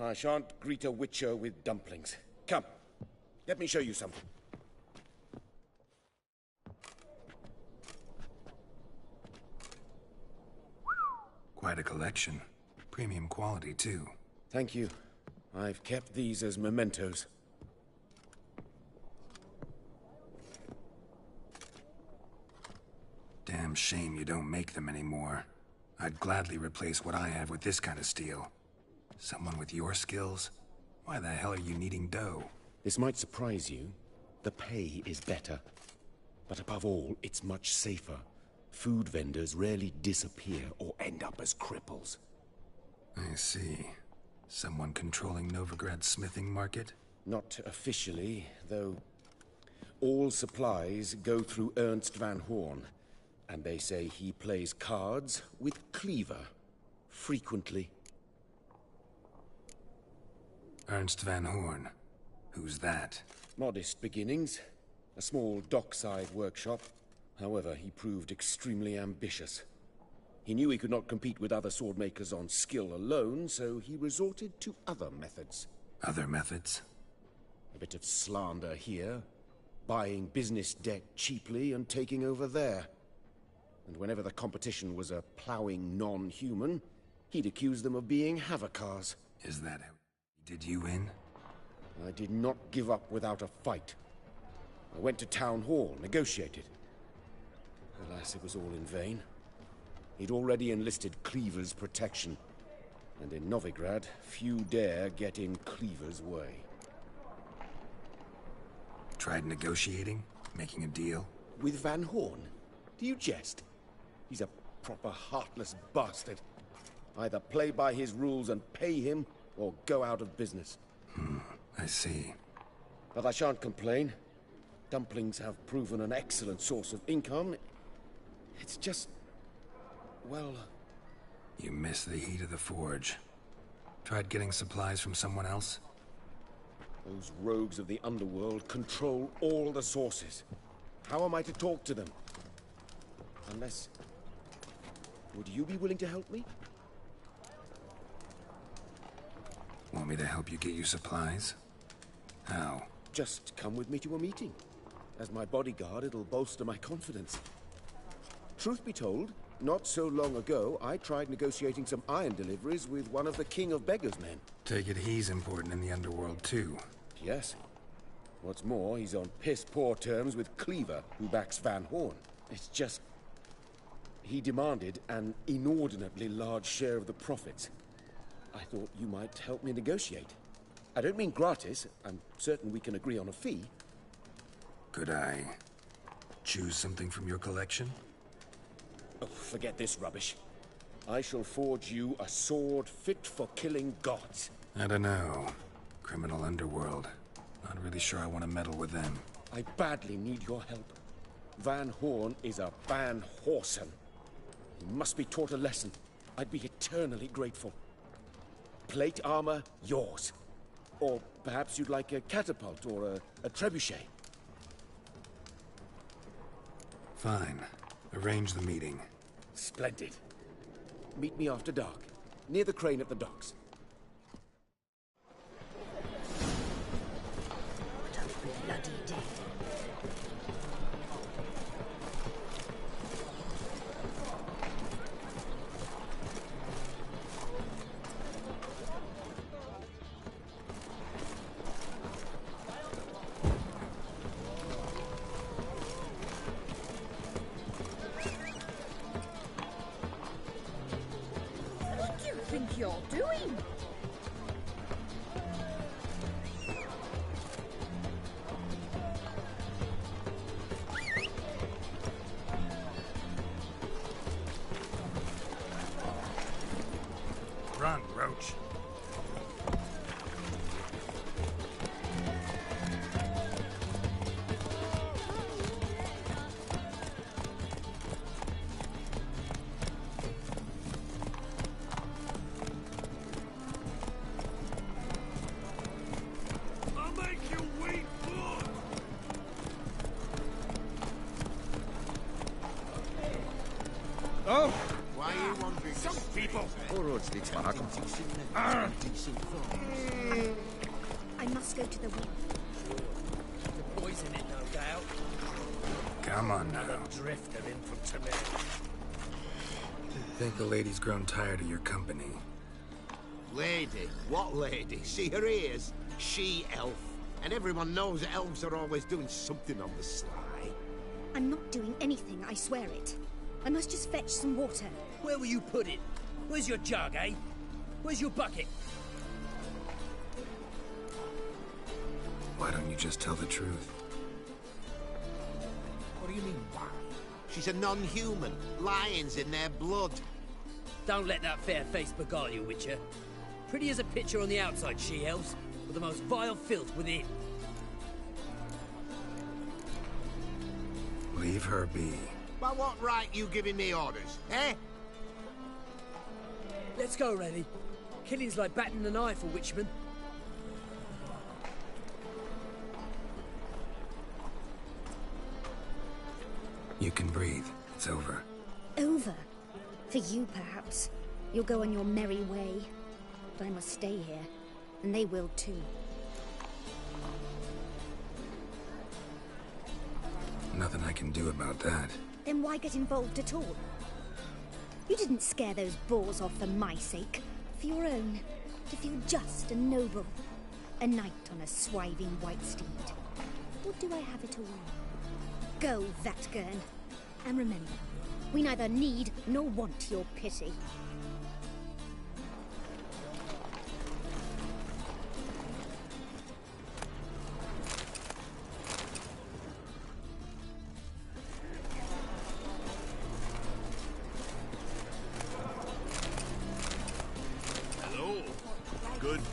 K: I shan't greet a witcher with dumplings. Come, let me show you something.
B: Quite a collection. Premium quality, too.
K: Thank you. I've kept these as mementos.
B: Damn shame you don't make them anymore. I'd gladly replace what I have with this kind of steel. Someone with your skills? Why the hell are you needing dough?
K: This might surprise you. The pay is better. But above all, it's much safer. Food vendors rarely disappear or end up as cripples.
B: I see. Someone controlling Novigrad's smithing market?
K: Not officially, though. All supplies go through Ernst Van Horn. And they say he plays cards with Cleaver. Frequently.
B: Ernst Van Horn. Who's that?
K: Modest beginnings. A small dockside workshop. However, he proved extremely ambitious. He knew he could not compete with other swordmakers on skill alone, so he resorted to other methods.
B: Other methods?
K: A bit of slander here, buying business debt cheaply and taking over there. And whenever the competition was a ploughing non-human, he'd accuse them of being Havocars.
B: Is that how he did you in?
K: I did not give up without a fight. I went to Town Hall, negotiated. Alas, it was all in vain. He'd already enlisted Cleaver's protection. And in Novigrad, few dare get in Cleaver's way.
B: Tried negotiating? Making a deal?
K: With Van Horn? Do you jest? He's a proper heartless bastard. Either play by his rules and pay him, or go out of business.
B: I see.
K: But I shan't complain. Dumplings have proven an excellent source of income. It's just... well...
B: You miss the heat of the forge. Tried getting supplies from someone else?
K: Those rogues of the underworld control all the sources. How am I to talk to them? Unless... would you be willing to help me?
B: Want me to help you get you supplies? How?
K: Just come with me to a meeting. As my bodyguard, it'll bolster my confidence. Truth be told, not so long ago, I tried negotiating some iron deliveries with one of the King of Beggars' men.
B: Take it he's important in the underworld, too.
K: Yes. What's more, he's on piss-poor terms with Cleaver, who backs Van Horn. It's just... he demanded an inordinately large share of the profits. I thought you might help me negotiate. I don't mean gratis. I'm certain we can agree on a fee.
B: Could I choose something from your collection?
K: Oh, forget this rubbish. I shall forge you a sword fit for killing gods.
B: I don't know. Criminal underworld. Not really sure I want to meddle with them.
K: I badly need your help. Van Horn is a Van Horsen. He must be taught a lesson. I'd be eternally grateful. Plate armor, yours. Or perhaps you'd like a catapult or a trebuchet.
B: Fine. Arrange the meeting.
K: Splendid. Meet me after dark, near the crane at the docks.
G: What a bloody day.
L: You're doing?
B: Run, Roach.
H: Oh!
J: Why are you wandering?
H: Some people!
G: I must go to the wheel.
F: The boys in it, no doubt.
B: Come on now.
F: Another drifter in from Tamir.
B: Think the lady's grown tired of your company.
J: Lady? What lady? See her ears? She-elf. And everyone knows that elves are always doing something on the sly.
G: I'm not doing anything, I swear it. I must just fetch some water.
F: Where will you put it? Where's your jug, eh? Where's your bucket?
B: Why don't you just tell the truth?
J: What do you mean, why? She's a non-human. Lions in their blood.
F: Don't let that fair face beguile you, Witcher. Pretty as a picture on the outside, she-elves, with the most vile filth within.
B: Leave her be.
J: By what right you giving me orders, eh?
F: Let's go, Rennie. Killing's like batting an eye for Witchman.
B: You can breathe. It's over.
G: Over? For you, perhaps. You'll go on your merry way. But I must stay here. And they will too.
B: Nothing I can do about that.
G: Then why get involved at all? You didn't scare those boars off for my sake. For your own. To feel just and noble. A knight on a swiving white steed. Or do I have it all? Go, Vatgern. And remember, we neither need nor want your pity.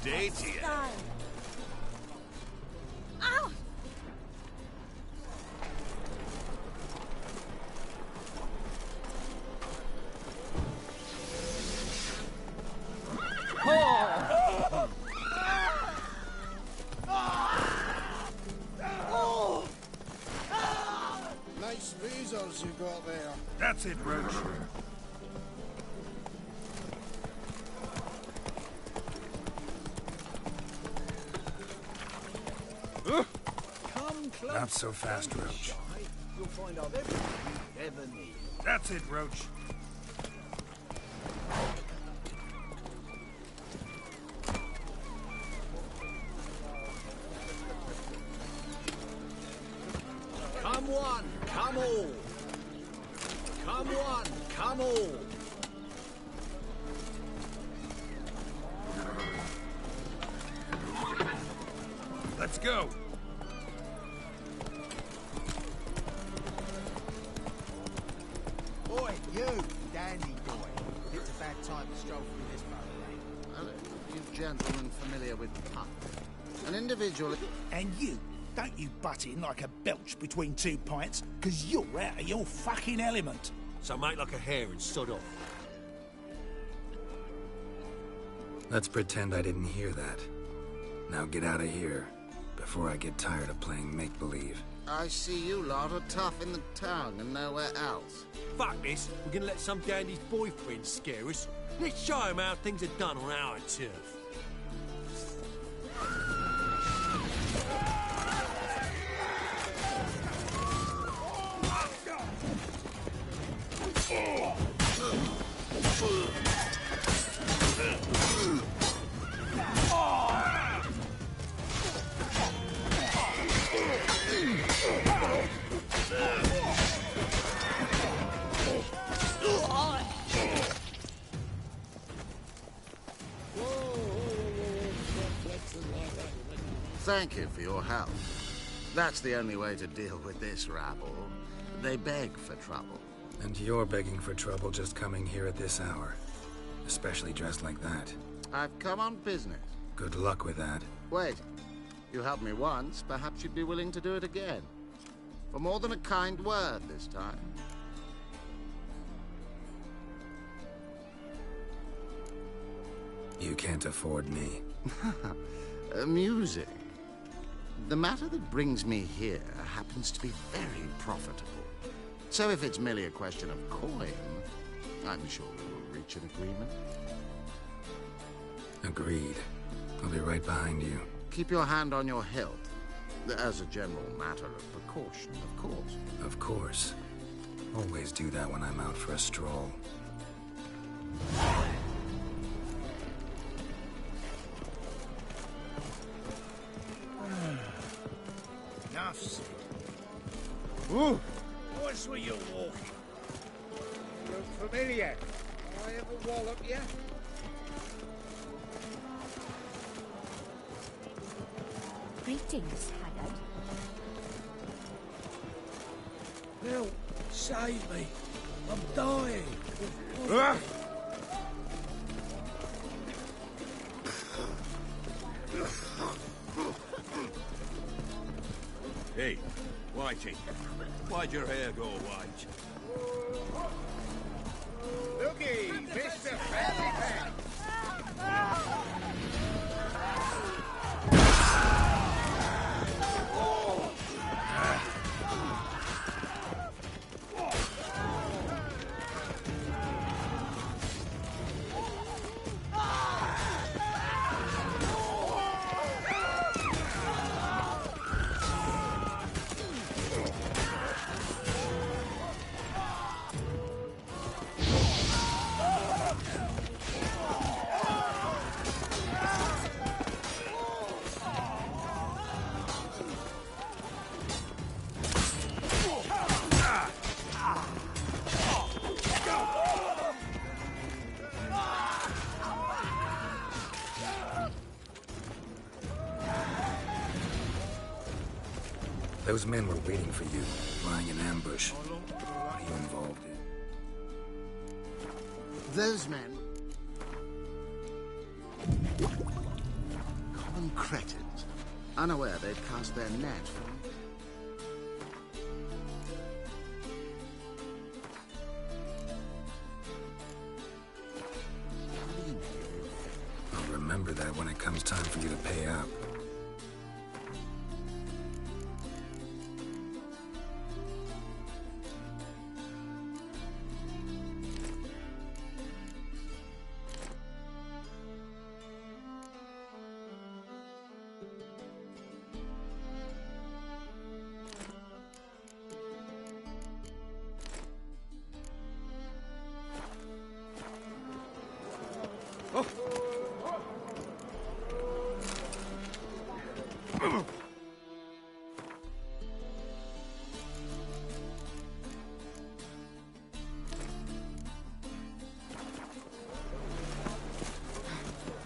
I: day to you.
L: Ow!
I: Nice razors you got there.
E: That's it, Roach.
I: Come close.
B: Not so fast, Roach.
I: You'll find out everything you ever need.
E: That's it, Roach.
I: Come one, come all. Come one, come all.
E: Let's go.
M: Boy, you, dandy boy. It's a bad time to stroll through this part of the
J: You gentlemen familiar with pup? An individual...
N: And you, don't you butt in like a belch between 2 pints, because you're out of your fucking element.
I: So make like a hare and sod off.
B: Let's pretend I didn't hear that. Now get out of here, before I get tired of playing make-believe.
J: I see you lot are tough in the tongue and nowhere else.
I: Fuck this. We're gonna let some dandy's boyfriend scare us. Let's show him how things are done on our turf.
J: Thank you for your help. That's the only way to deal with this rabble. They beg for trouble.
B: And you're begging for trouble just coming here at this hour. Especially dressed like that.
J: I've come on business.
B: Good luck with that.
J: Wait. You helped me once, perhaps you'd be willing to do it again. For more than a kind word this time.
B: You can't afford me.
J: Amusing. The matter that brings me here happens to be very profitable. So if it's merely a question of coin, I'm sure we will reach an agreement.
B: Agreed. I'll be right behind you.
J: Keep your hand on your hilt. As a general matter of precaution, of course.
B: Of course. Always do that when I'm out for a stroll.
N: Enough.
D: Ooh,
N: What's where you're walking?
D: you're familiar. I ever wallop you?
G: Greetings, Haggard.
N: Bill, save me. I'm dying.
I: Hey, Whitey. Why'd your hair go white?
D: Looky, Mr. Fancy Pants.
B: Those men were waiting for you, lying in ambush. What are you involved in?
J: Those men... them cretins, unaware they'd cast their net for me.
B: I'll remember that when it comes time for you to pay up.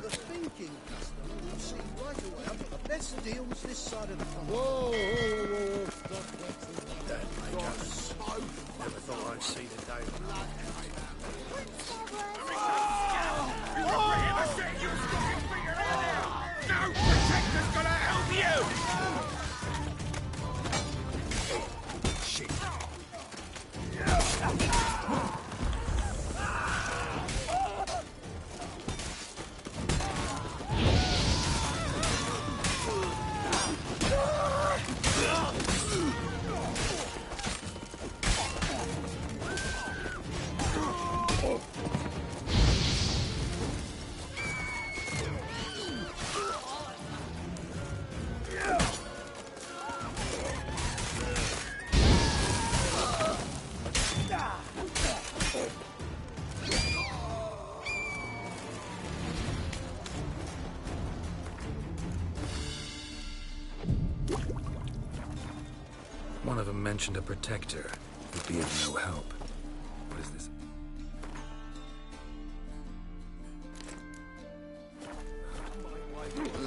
M: The thinking customer will see right away I've got the best deals this side of the pond.
I: Whoa, whoa, whoa, whoa. Stop flexing like that,
M: Got
I: mate.
M: Never thought I'd see the day of blood.
E: No protector's gonna help you!
M: Shit.
B: One of them mentioned a protector would be of no help. What is this?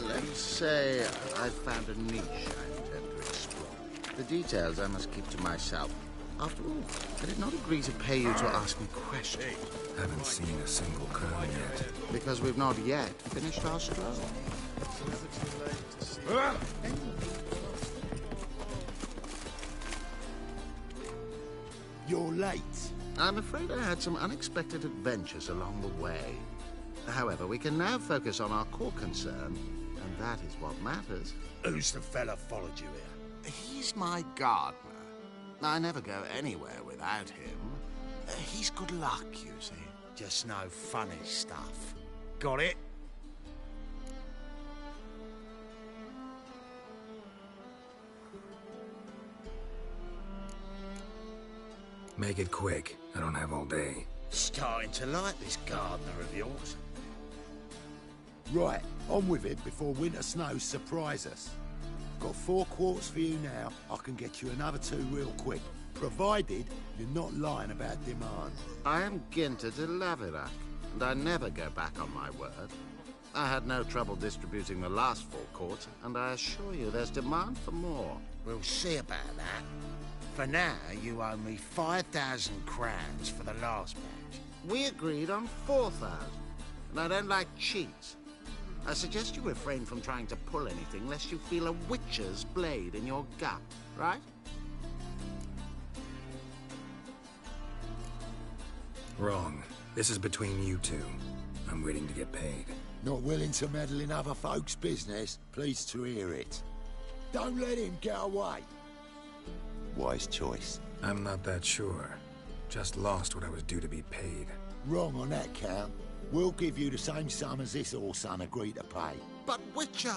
J: Let's say I've found a niche I intend to explore. The details I must keep to myself. After all, I did not agree to pay you to ask me questions.
B: Haven't seen a single crown yet.
J: Because we've not yet finished our stroll.
N: You're late.
J: I'm afraid I had some unexpected adventures along the way. However, we can now focus on our core concern, and that is what matters.
M: Who's the fella followed you here?
J: He's my gardener. I never go anywhere without him. He's good luck, you see.
M: Just no funny stuff. Got it?
B: Make it quick. I don't have all day.
M: Starting to like this gardener of yours.
N: Right, on with it before winter snows surprise us. Got 4 quarts for you now. I can get you another 2 real quick, provided you're not lying about demand.
J: I am Ginter de Laverack, and I never go back on my word. I had no trouble distributing the last 4 quarts, and I assure you there's demand for more.
M: We'll see about that. For now, you owe me 5,000 crowns for the last batch.
J: We agreed on 4,000, and I don't like cheats. I suggest you refrain from trying to pull anything lest you feel a witcher's blade in your gut, right?
B: Wrong. This is between you two. I'm waiting to get paid.
N: Not willing to meddle in other folks' business? Pleased to hear it. Don't let him get away. Wise choice.
B: I'm not that sure. Just lost what I was due to be paid.
N: Wrong on that count. We'll give you the same sum as this Orson agreed to pay.
J: But Witcher!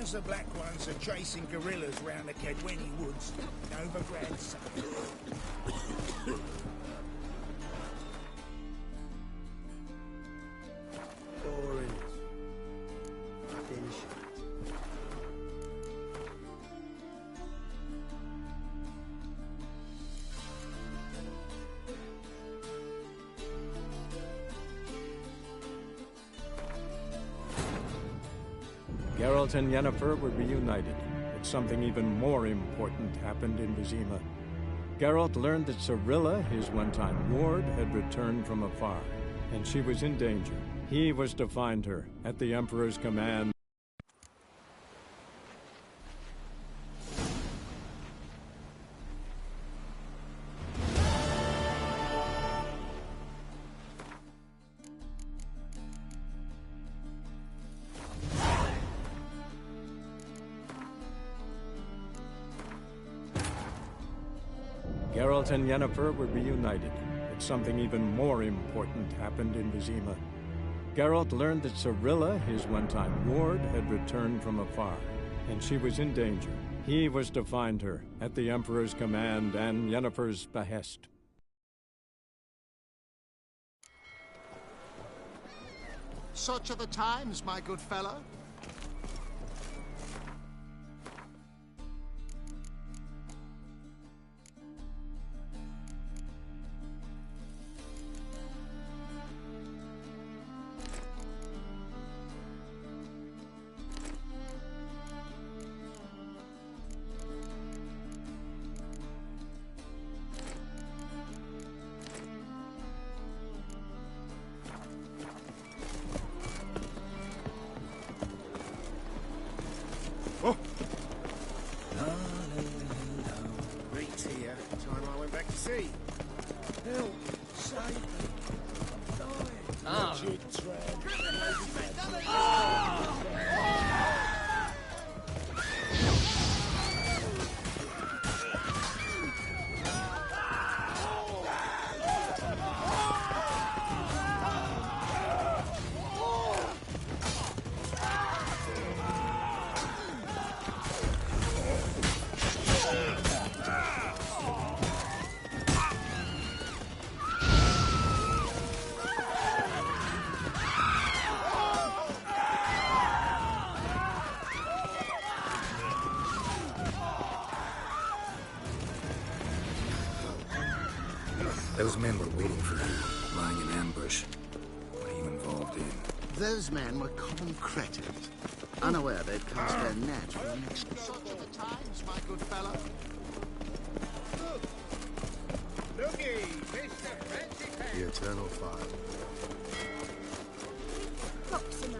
O: as the Black Ones are chasing guerrillas round the Kedweni woods, Novigrad's safe.
F: Boring. Finish it.
P: Geralt and Yennefer were reunited, but something even more important happened in Vizima. Geralt learned that Cirilla, his one-time ward, had returned from afar, and she was in danger. He was to find her, at the Emperor's command. Geralt and Yennefer were reunited, but something even more important happened in Vizima. Geralt learned that Cirilla, his one-time ward, had returned from afar, and she was in danger. He was to find her, at the Emperor's command and Yennefer's behest.
J: Such are the times, my good fellow.
O: Reed's here. Time I went back to sea. Help! Save me! I'm dying! Wretched
B: Those men were waiting for you, lying in ambush. What are you involved in?
J: Those men were common cretins, unaware they'd cast their net for the next... Such are the times, my good fellow.
O: Looky, Mr. Fancy Pants.
D: The Eternal Fire.
G: Proximo.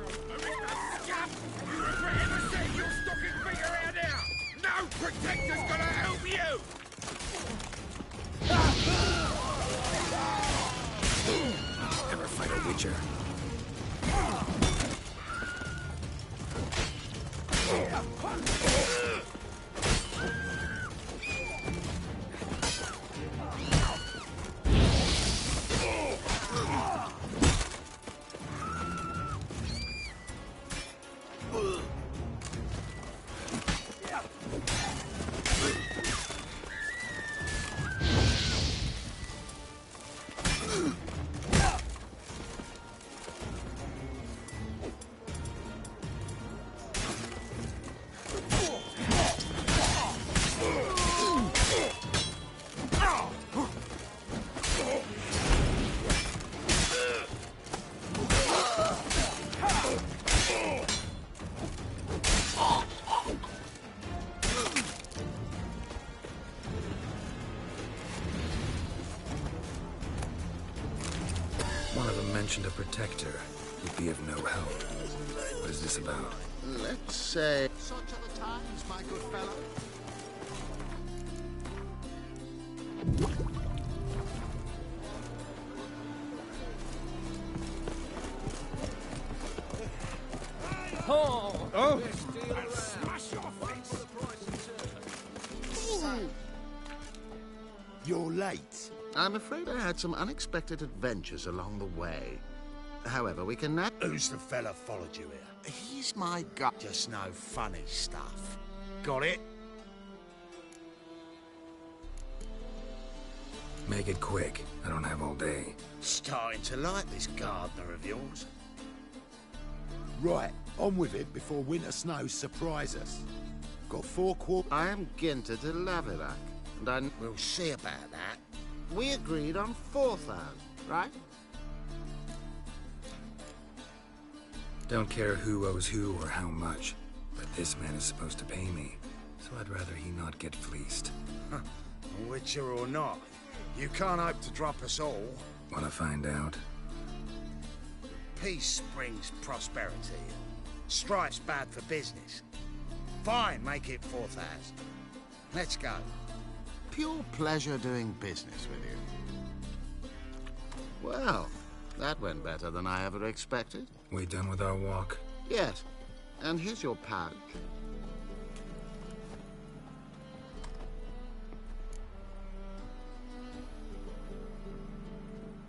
E: You regret ever setting your stocking feet around here! No protector's gonna help you!
B: Ever fight a Witcher? One of them mentioned a protector would be of no help. What is this about?
J: Let's say... Such are the times, my good fellow.
O: Oh!
E: Smash your face!
N: You're late.
J: I'm afraid I had some unexpected adventures along the way. However, we can now...
O: Who's the fella followed you here?
J: He's my guy.
O: Just no funny stuff. Got it?
B: Make it quick. I don't have all day.
O: Starting to like this gardener of yours.
N: Right, on with it before winter snows surprise us. Got 4 quarters.
J: I am Ginter de Laverack, and I...
O: We'll see about that.
J: We agreed on 4,000, right?
B: Don't care who owes who or how much, but this man is supposed to pay me, so I'd rather he not get fleeced.
O: Witcher or not, you can't hope to drop us all.
B: Wanna find out?
O: Peace brings prosperity. Strife's bad for business. Fine, make it 4,000. Let's go.
J: Pure pleasure doing business with you. Well, that went better than I ever expected.
B: We done with our walk?
J: Yes. And here's your pouch.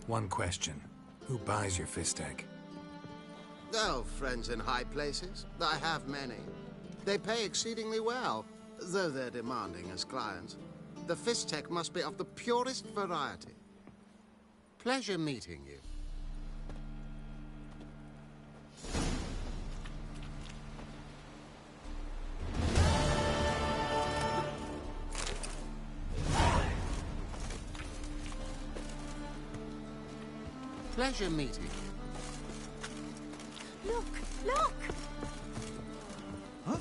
B: One question. Who buys your fistek?
J: Oh, friends in high places. I have many. They pay exceedingly well, though they're demanding as clients. The fistek must be of the purest variety. Pleasure meeting you. Pleasure meeting you.
G: Look! Look!
H: Huh?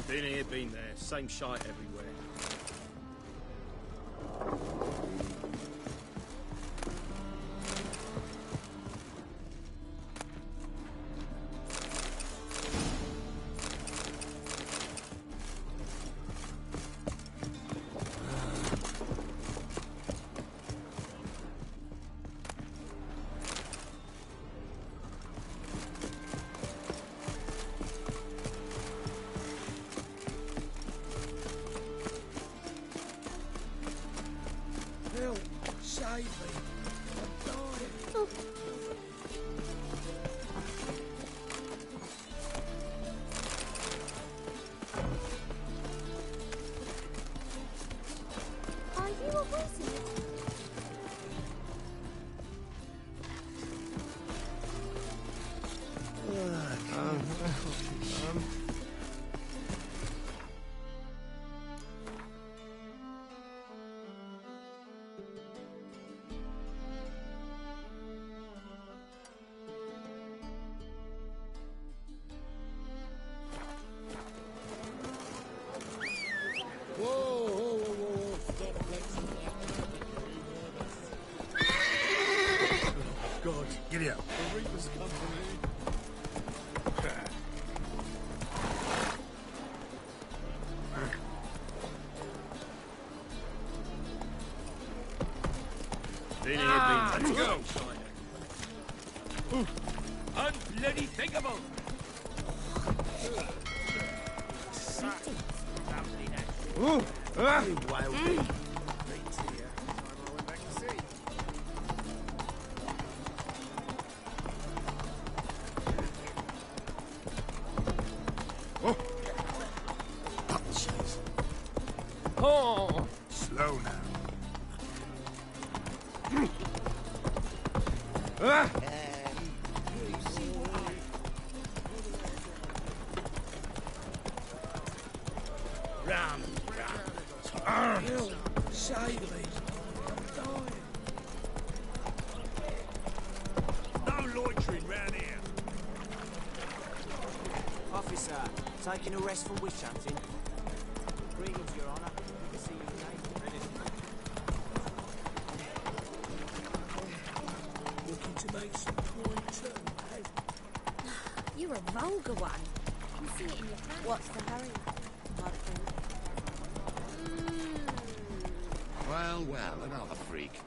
H: Been here, been there. Same shite everywhere.
O: Help! Save me! I'm dying!
G: Are you a wizard?
H: God,
B: Giddy up.
H: the Reaper's company. Been here, been there. Let's go, Simon. Unbloody thinkable.
B: Oh! Slow now.
O: Round, round. Help! Save me! I'm dying! No loitering round here!
Q: Officer, taking a rest from witch hunting. Greetings, Your Honor. Good to see you today.
O: Looking to make some coin too, eh?
G: You're a vulgar one. I can see it in your face. What's the hurry?
J: Well, well, another freak.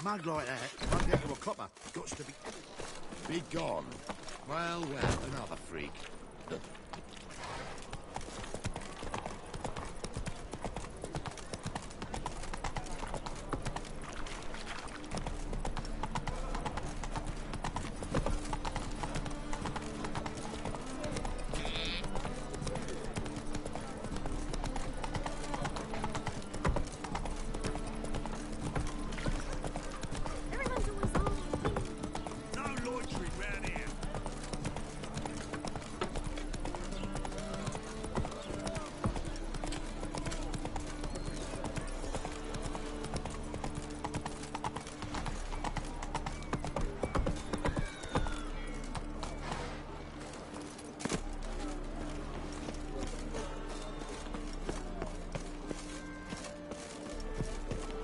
O: smug like that. Won't get to a copper. Gots to be...
N: Be gone.
O: Well, well, another freak.
E: No loitering round here.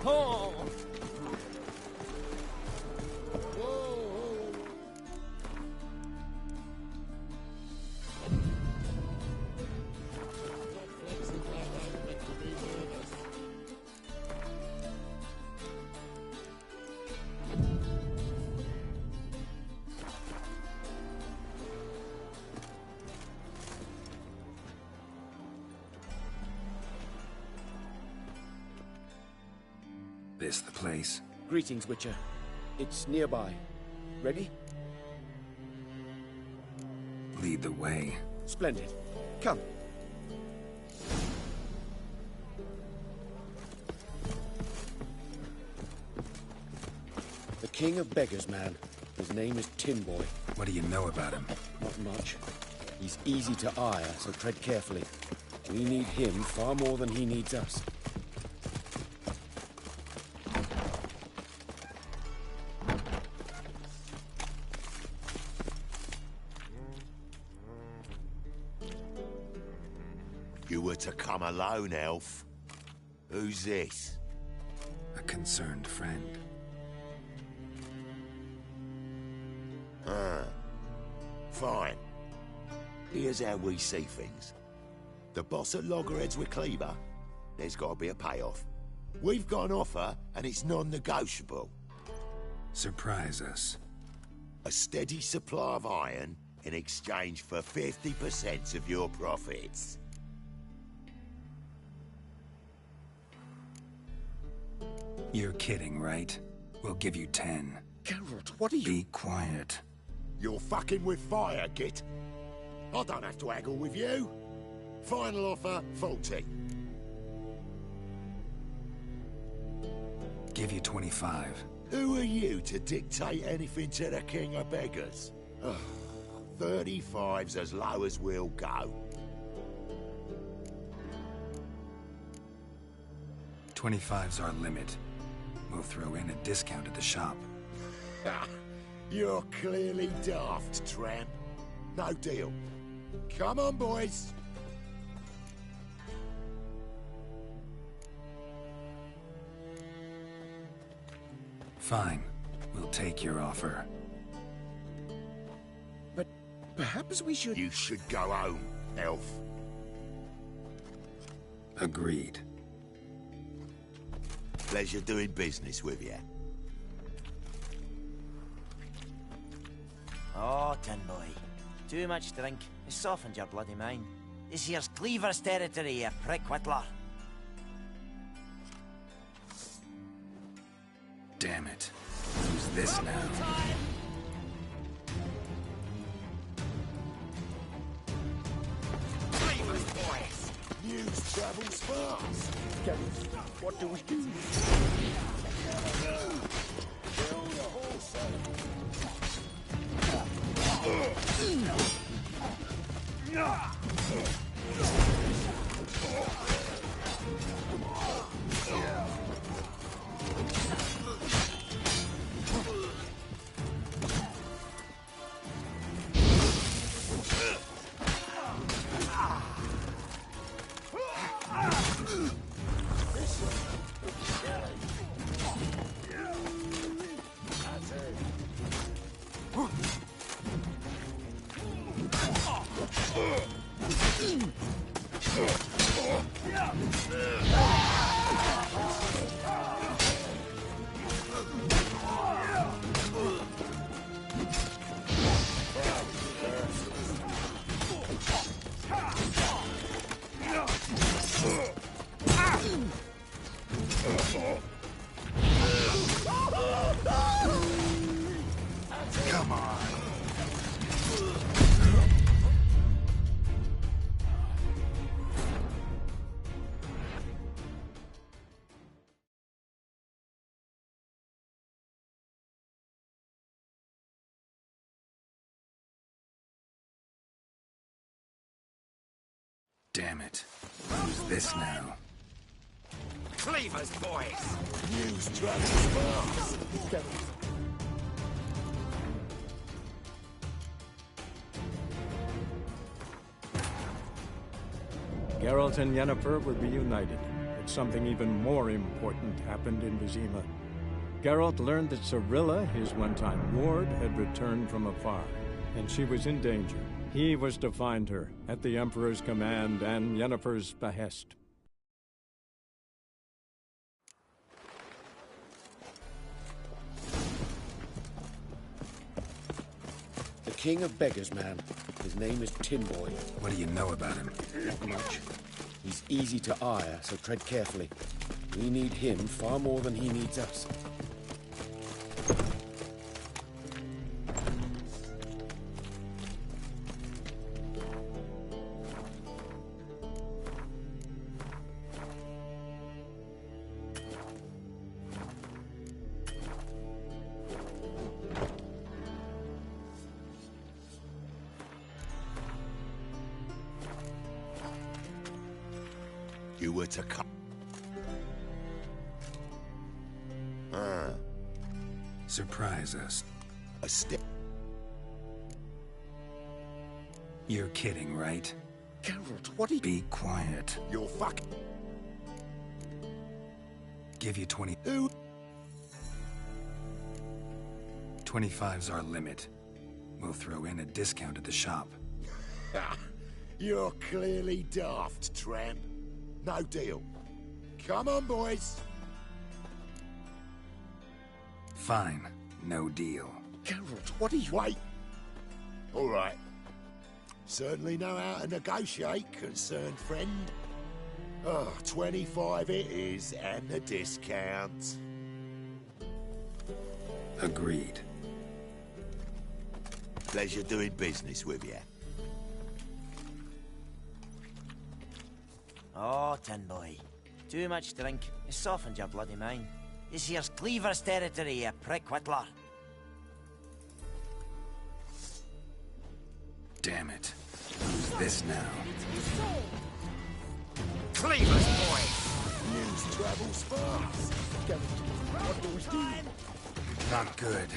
K: Oh!
B: This the place?
K: Greetings, Witcher. It's nearby. Ready?
B: Lead the way.
K: Splendid. Come. The King of Beggars, man. His name is Tin Boy.
B: What do you know about him?
K: Not much. He's easy to ire, so tread carefully. We need him far more than he needs us.
E: You were to come alone, elf. Who's this?
B: A concerned friend.
E: Ah. Fine. Here's how we see things. The boss at Loggerheads with Cleaver, there's got to be a payoff. We've got an offer, and it's non-negotiable.
B: Surprise us.
E: A steady supply of iron in exchange for 50% of your profits.
B: You're kidding, right? We'll give you 10.
N: Geralt, what are you...
B: Be quiet.
N: You're fucking with fire, Git. I don't have to haggle with you. Final offer, 40.
B: Give you 25.
E: Who are you to dictate anything to the King of Beggars? 35's as low as we'll go.
B: 25's our limit. We'll throw in a discount at the shop.
E: You're clearly daft, tramp. No deal. Come on, boys.
B: Fine. We'll take your offer.
N: But perhaps we should...
E: You should go home, elf.
B: Agreed.
E: Pleasure doing business with you.
Q: Oh, Tin Boy. Too much drink. It softened your bloody mind. This here's Cleaver's territory, you prick whittler.
B: Damn it. Who's this now?
E: Cleaver's boys! News travels fast.
N: What do we do?
E: Kill the horse.
B: Damn it. Who's this now?
E: Cleaver's boys! News travels fast!
P: Geralt and Yennefer were reunited, but something even more important happened in Vizima. Geralt learned that Cirilla, his one-time ward, had returned from afar, and she was in danger. He was to find her, at the Emperor's command and Yennefer's behest.
K: The king of beggars, man. His name is Tinboy.
B: What do you know about him?
K: Not much. He's easy to ire, so tread carefully. We need him far more than he needs us.
E: You were to come.
B: Surprise us.
E: A step.
B: You're kidding, right?
K: Geralt, what are you...
B: Be quiet.
E: You're fucking...
B: Give you 20...
E: Who?
B: 25's our limit. We'll throw in a discount at the shop.
E: You're clearly daft, tramp. No deal. Come on, boys.
B: Fine. No deal.
K: Geralt, what are you...
E: Wait. All right. Certainly know how to negotiate, concerned friend. 25 it is, and the discount.
B: Agreed.
E: Pleasure doing business with you.
Q: Oh, Tinboy. Too much drink. You softened your bloody mind. This here's Cleaver's territory, you prick whittler.
B: Damn it. Who's this now?
E: Cleaver's boys! News travels fast. What do we do?
B: Not good.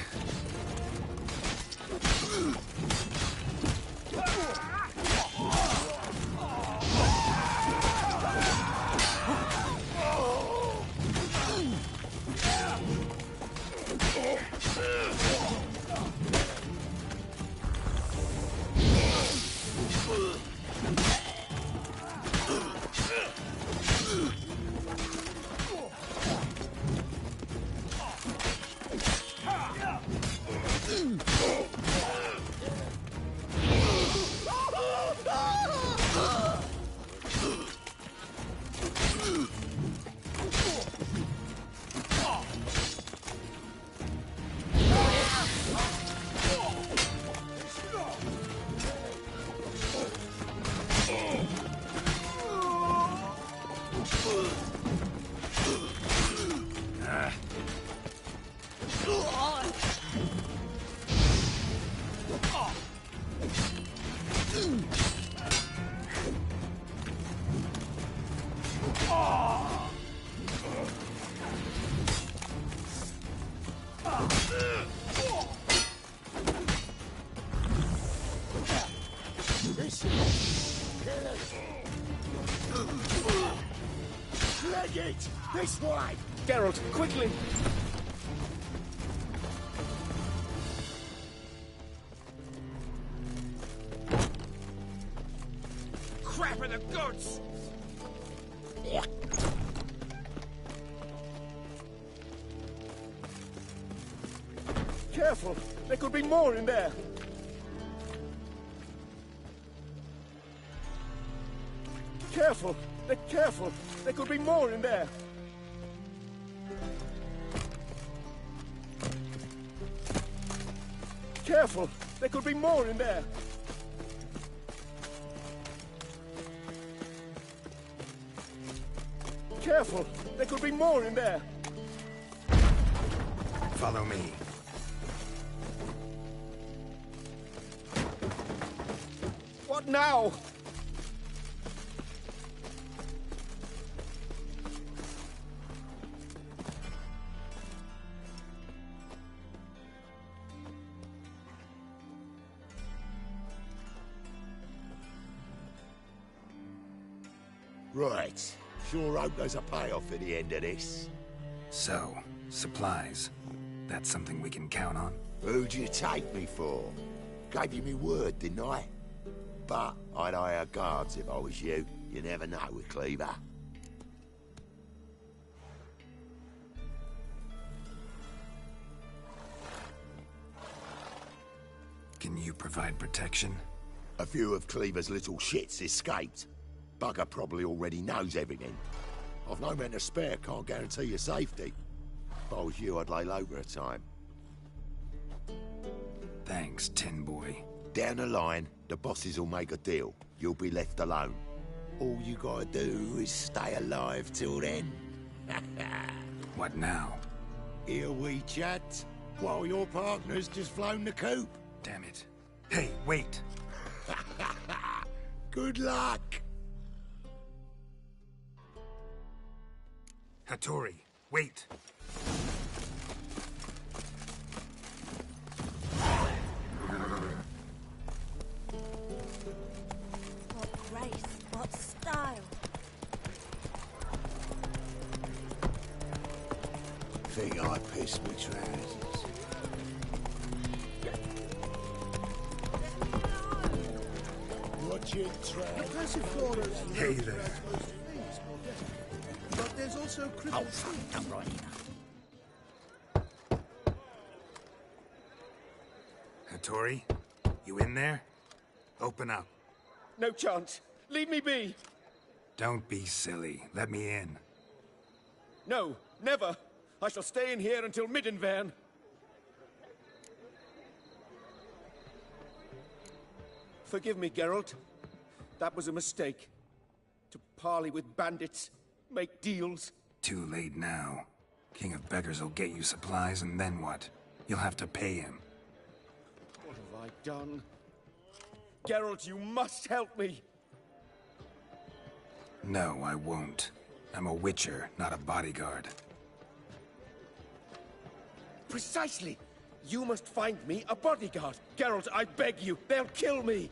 E: This way!
K: Geralt, quickly!
O: Crap in the goods!
K: Careful! There could be more in there! Careful! Careful! There could be more in there! Careful! There could be more in there! Careful! There could be more in there!
B: Follow me.
K: What now?
E: Right. Sure hope there's a payoff at the end of this.
B: So, supplies. That's something we can count on?
E: Who'd you take me for? Gave you me word, didn't I? But I'd hire guards if I was you. You never know with Cleaver.
B: Can you provide protection?
E: A few of Cleaver's little shits escaped. Bugger probably already knows everything. I've no men to spare, can't guarantee your safety. If I was you, I'd lay low for a time.
B: Thanks, Tin Boy.
E: Down the line, the bosses will make a deal. You'll be left alone. All you gotta do is stay alive till then.
B: What now?
E: Here we chat, while your partner's just flown the coop.
B: Damn it. Hey, wait!
E: Good luck!
B: Hattori, wait!
G: What grace, what style.
E: Think I pissed me trousers. Watch it,
O: The Passiflora is
B: Hey there.
O: most famous model. But there's also critical
F: I'm right.
B: Hattori, you in there? Open up.
K: No chance. Leave me be.
B: Don't be silly. Let me in.
K: No, never. I shall stay in here until Middenvern. Forgive me, Geralt. That was a mistake. To parley with bandits, make deals.
B: Too late now. King of Beggars will get you supplies, and then what? You'll have to pay him.
K: What have I done? Geralt, you must help me.
B: No, I won't. I'm a witcher, not a bodyguard.
K: Precisely. You must find me a bodyguard. Geralt, I beg you. They'll kill me.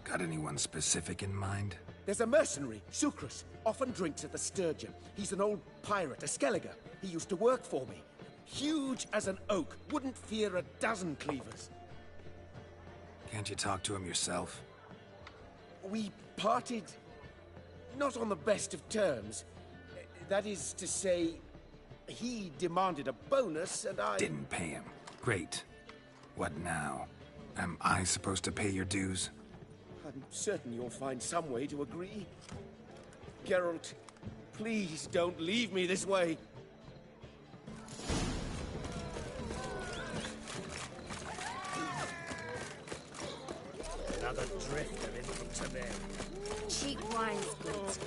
B: Got anyone specific in mind?
K: There's a mercenary, Sucrus, often drinks at the Sturgeon. He's an old pirate, a Skelliger. He used to work for me. Huge as an oak, wouldn't fear a dozen cleavers.
B: Can't you talk to him yourself?
K: We parted not on the best of terms. That is to say, he demanded a bonus and I...
B: Didn't pay him. Great. What now? Am I supposed to pay your dues?
K: I'm certain you'll find some way to agree. Geralt, please don't leave me this way.
F: Another drift of infants of air.
G: Cheap wine's good.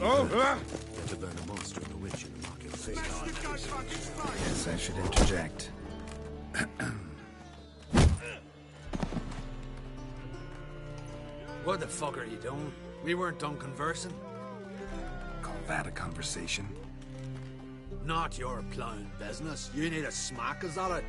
E: Oh no.
B: Get to burn a monster in the witch in the market fate. Yes, I should interject.
F: What the fuck are you doing? We weren't done conversing.
B: Call that a conversation?
F: Not your plowing business. You need a smack, is that it?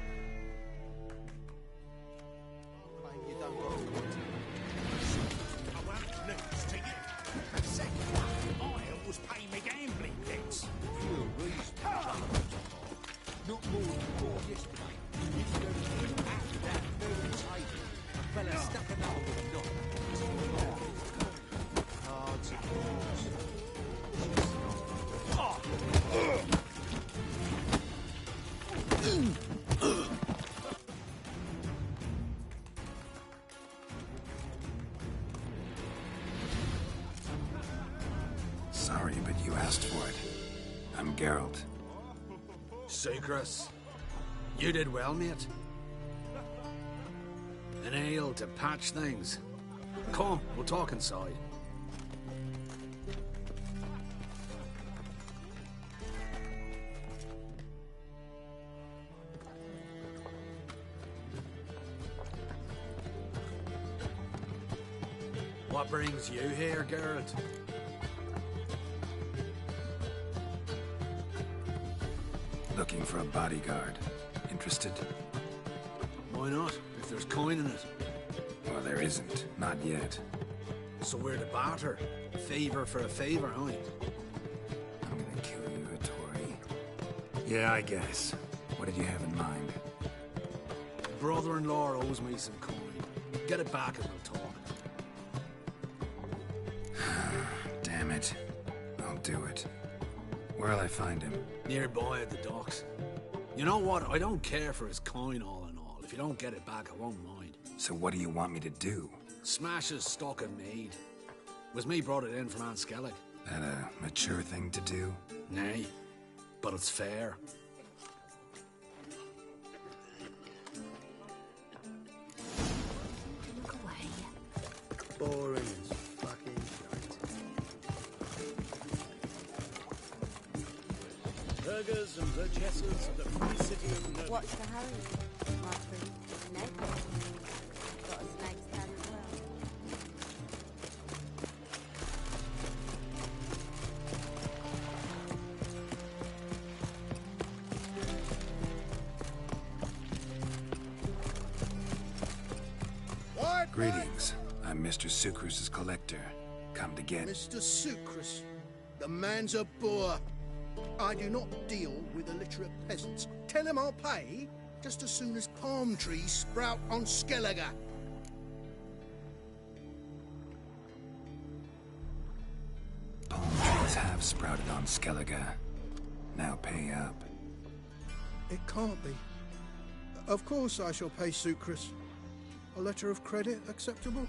B: Sorry, but you asked for it. I'm Geralt.
F: Sucrus, you did well, mate. An ale to patch things. Come, we'll talk inside.
R: What brings you here, Geralt?
B: Looking for a bodyguard. Interested?
R: Why not, if there's coin in it?
B: Well, there isn't. Not yet.
R: So we're to barter. A favour for a favour, huh?
B: I'm gonna kill you, Hattori. Yeah, I guess. What did you have in mind?
R: Brother-in-law owes me some coin. Get it back and we'll talk.
B: Damn it. I'll do it. Where'll I find him?
R: Nearby at the docks. You know what? I don't care for his coin all in all. If you don't get it back, I won't mind.
B: So what do you want me to do?
R: Smash his stock of mead. Was me brought it in from Aunt Skellig.
B: That a mature thing to do?
R: Nay, but it's fair.
G: Look away.
O: Boring as fucking shite.
H: Burgers and burgesses of the free city of Nuremberg.
S: What's the hurry, my friend? Snake? Got a snake stand as well.
B: Greetings. I'm Mr. Sucrus's collector. Come to get...
O: Mr. Sucrus, the man's a boor. I do not deal with illiterate peasants. Tell him I'll pay just as soon as palm trees sprout on Skellige.
B: Palm trees have sprouted on Skellige. Now pay up.
O: It can't be. Of course I shall pay Sucrus. A letter of credit acceptable?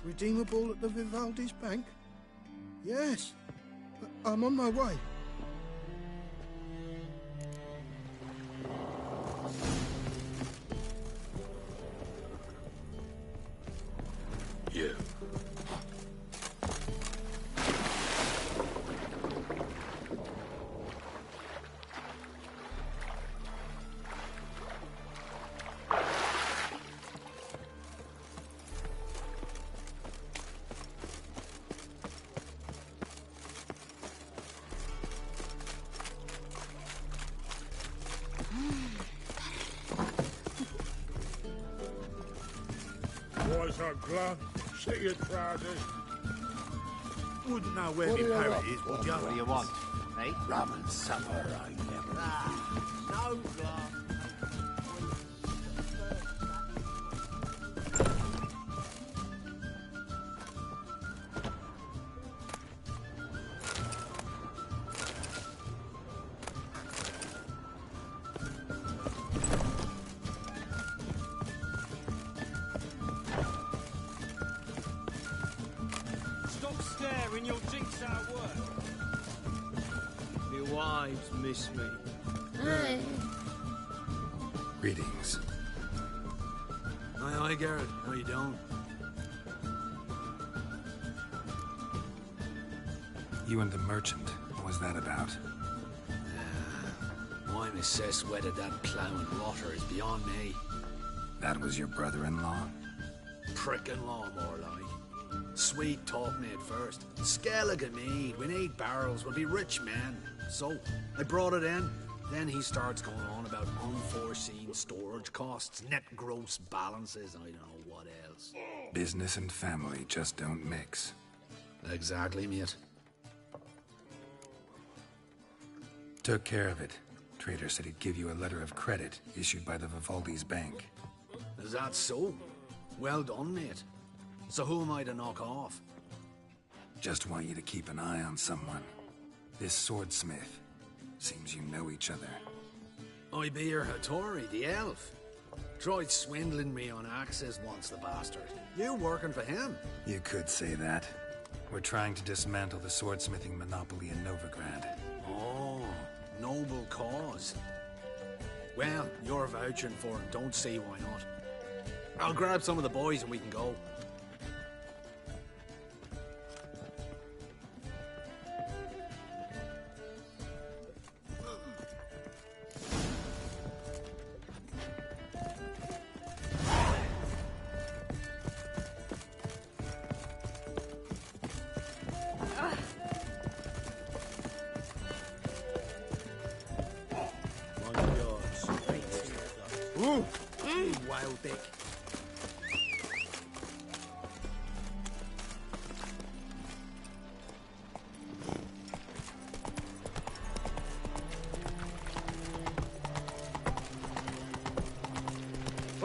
O: Redeemable at the Vivaldi's bank? Yes. I'm on my way.
R: You.
H: Boys are glad. Shit your trousers.
M: Wouldn't know where my parrot is, would you?
Q: What do you want, mate?
N: Rum and supper, I never.
Q: No, glass.
I: Stop staring, you'll jinx our work. My wives miss me.
B: Greetings.
R: Aye, Geralt. How you doing?
B: You and the merchant. What was that about?
R: Why Miss Cess wedded that ploughing rotter is beyond me.
B: That was your brother-in-law?
R: Prick-in-law, more like. Sweet talk me at first. Skellige mead, we need barrels, we'll be rich men. So, I brought it in. Then he starts going on about unforeseen storage costs, net gross balances, and I don't know what else.
B: Business and family just don't mix.
R: Exactly, mate.
B: Took care of it. Trader said he'd give you a letter of credit issued by the Vivaldi's bank.
R: Is that so? Well done, mate. So who am I to knock off?
B: Just want you to keep an eye on someone. This swordsmith. Seems you know each other.
R: I be your Hattori, the elf. Tried swindling me on axes once, the bastard. You working for him?
B: You could say that. We're trying to dismantle the swordsmithing monopoly in Novigrad.
R: Oh, noble cause. Well, you're vouching for him. Don't see why not. I'll grab some of the boys and we can go.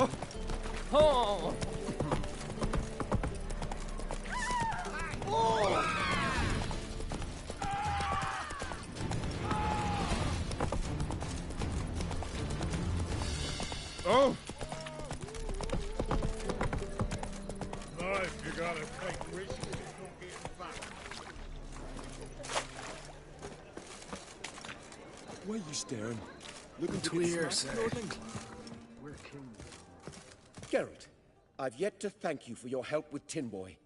Q: Oh!
H: Oh! Life, you gotta take risks if you don't get back.
K: Why are you staring? Looking
R: To
K: to get
R: hear,
K: smacked,
R: sir.
K: or thing?
R: We're kings.
K: Geralt, I've yet to thank you for your help with Tin Boy.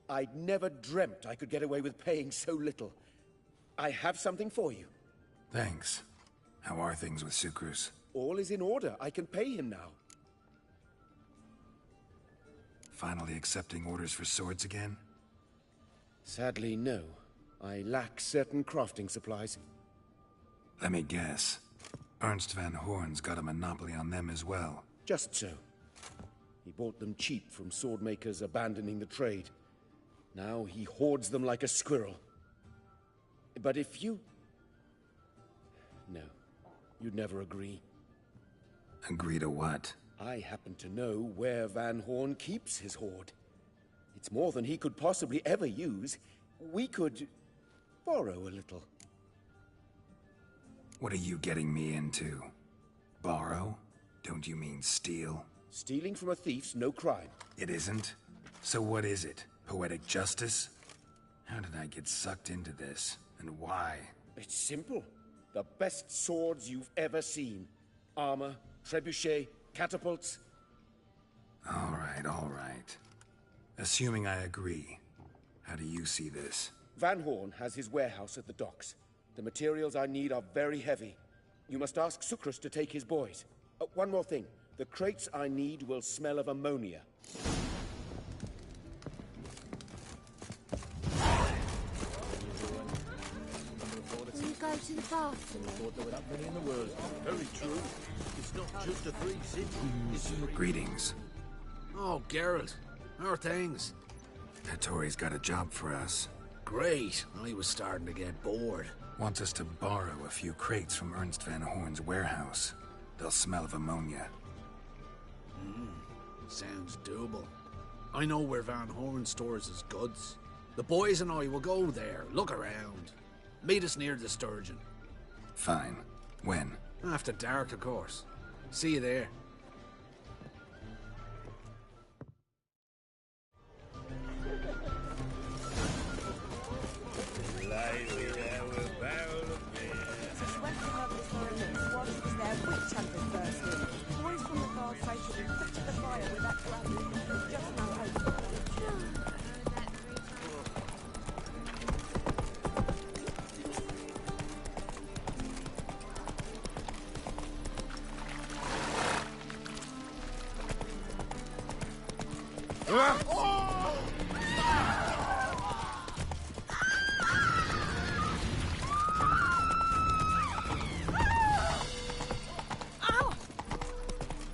K: I'd never dreamt I could get away with paying so little. I have something for you.
B: Thanks. How are things with Sucrus?
K: All is in order. I can pay him now.
B: Finally accepting orders for swords again?
K: Sadly, no. I lack certain crafting supplies.
B: Let me guess. Ernst van Horn's got a monopoly on them as well.
K: Just so. He bought them cheap from swordmakers abandoning the trade. Now he hoards them like a squirrel. But if you... No, you'd never agree.
B: Agree to what?
K: I happen to know where Van Horn keeps his hoard. It's more than he could possibly ever use. We could borrow a little.
B: What are you getting me into? Borrow? Don't you mean steal?
K: Stealing from a thief's no crime.
B: It isn't? So what is it? Poetic justice? How did I get sucked into this? And why?
K: It's simple. The best swords you've ever seen. Armor, trebuchet, catapults.
B: All right. Assuming I agree, how do you see this?
K: Van Horn has his warehouse at the docks. The materials I need are very heavy. You must ask Sucrus to take his boys. One more thing. The crates I need will smell of ammonia.
A: Will you go to the bathroom?
I: Thought there were that many in the world. Very true. It's not just a free city.
B: Greetings.
R: Oh, Geralt. How are things?
B: Hattori's got a job for us.
R: Great. I was starting to get bored.
B: Wants us to borrow a few crates from Ernst van Horn's warehouse. They'll smell of ammonia.
R: Sounds doable. I know where Van Horn stores his goods. The boys and I will go there, look around. Meet us near the Sturgeon.
B: Fine. When?
R: After dark, of course. See you there.
H: Lively there with a barrel of beer.
S: Just went to have this moment while he was there, witch hunters burst in. Boys from the guard say she'll be quick to the fire with that grab. There's just no hope.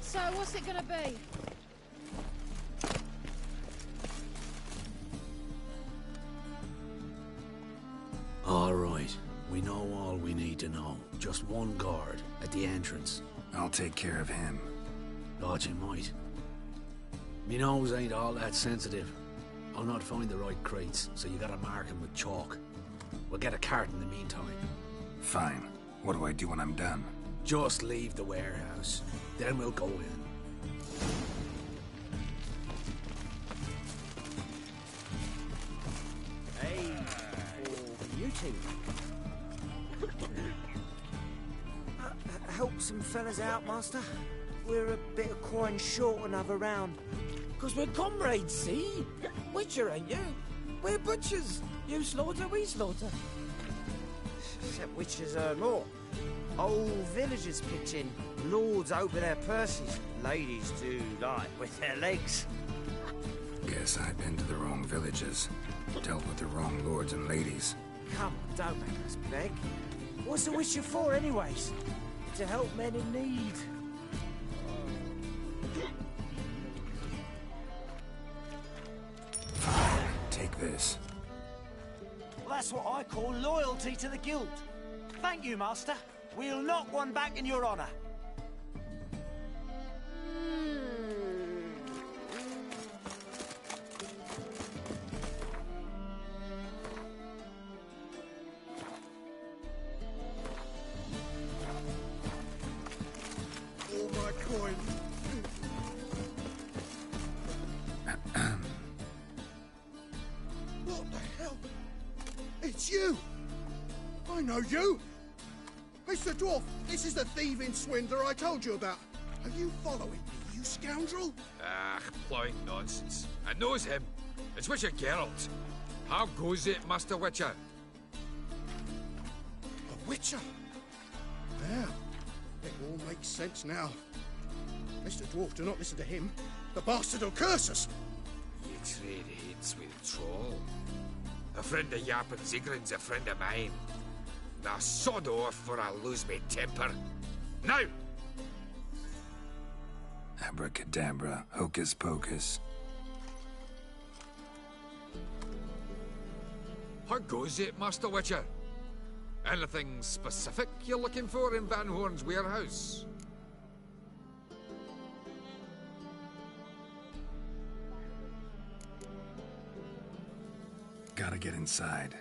A: So, what's it gonna be?
R: All right. We know all we need to know. Just one guard at the entrance.
B: I'll take care of him.
R: Thought you might. Me nose ain't all that sensitive. I'll not find the right crates, so you gotta mark 'em with chalk. We'll get a cart in the meantime.
B: Fine. What do I do when I'm done?
R: Just leave the warehouse. Then we'll go in.
Q: Hey, for you two. Help some fellas out, Master. We're a bit of coin short another round.
F: 'Cause we're comrades, see? Witcher, ain't you? We're butchers. You slaughter, we slaughter.
Q: Except witches earn more. Whole villages pitch in. Lords open their purses. Ladies do like with their legs.
B: Guess I've been to the wrong villages. Dealt with the wrong lords and ladies.
Q: Come on, don't make us beg. What's a witcher for, anyways? To help men in need.
B: Take this.
Q: Well, that's what I call loyalty to the guild. Thank you, Master. We'll knock one back in your honor.
O: It's you! I know you! Mr. Dwarf, this is the thieving swindler I told you about. Are you following me, you scoundrel?
H: Ah, ploughing nonsense. I knows him. It's Witcher Geralt. How goes it, Master Witcher?
O: A witcher? Yeah, it all makes sense now. Mr. Dwarf, do not listen to him. The bastard will curse us.
H: You trade heads with a troll. A friend of Yap and Zigrin's a friend of mine. Now sod off for I lose me temper. Now!
B: Abracadabra, hocus pocus.
H: How goes it, Master Witcher? Anything specific you're looking for in Van Horn's warehouse?
B: Gotta get inside.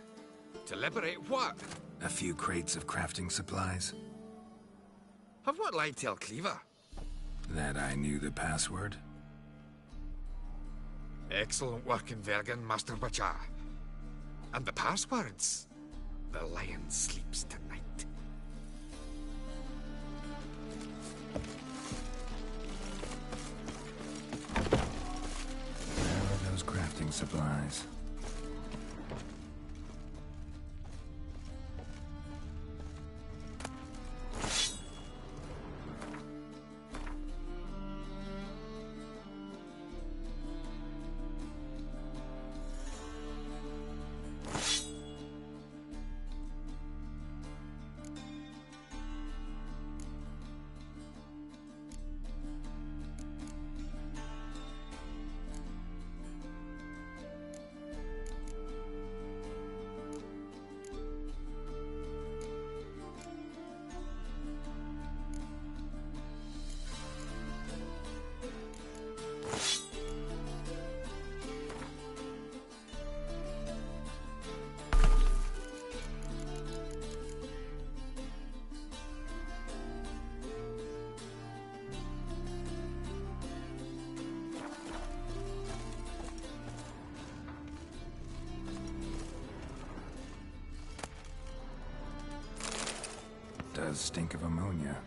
H: To liberate what?
B: A few crates of crafting supplies.
H: Of what lie tell Cleaver?
B: That I knew the password.
H: Excellent work in Vergen, Master Witcher. And the passwords? The lion sleeps tonight.
B: Where are those crafting supplies? Does stink of ammonia.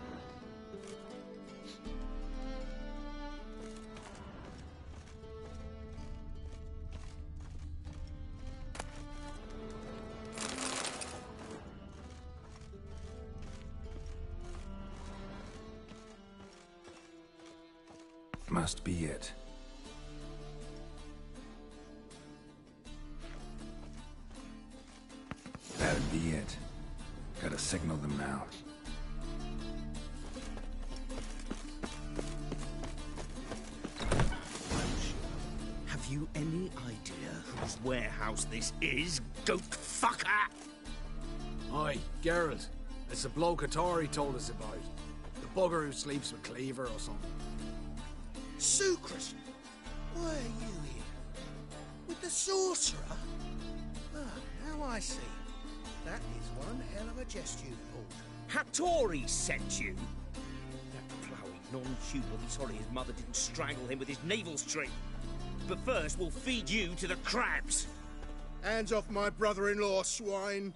B: Must be it. That'd be it. Gotta signal them now.
Q: Have you any idea whose warehouse this is, goat fucker?
R: Aye, Geralt. It's the bloke Atari told us about. The bugger who sleeps with Cleaver or something.
O: Sucrus, why are you here? With the sorcerer? Ah, now I see. That is one hell of a jest you pulled.
Q: Hattori sent you? That ploughing non-Jew will be sorry his mother didn't strangle him with his navel string. But first, we'll feed you to the crabs.
O: Hands off my brother-in-law, swine.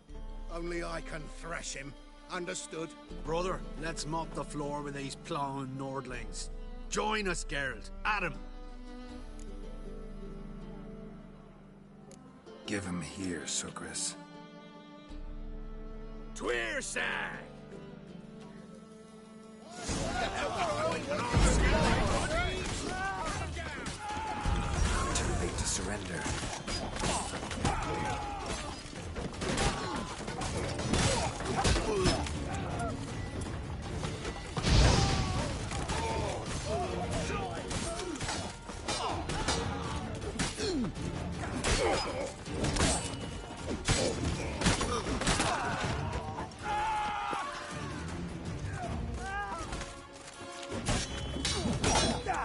O: Only I can thrash him. Understood?
R: Brother, let's mop the floor with these ploughing Nordlings. Join us, Geralt. Adam.
B: Give him here, Sucrus.
H: Tweerside!
B: Too late to surrender.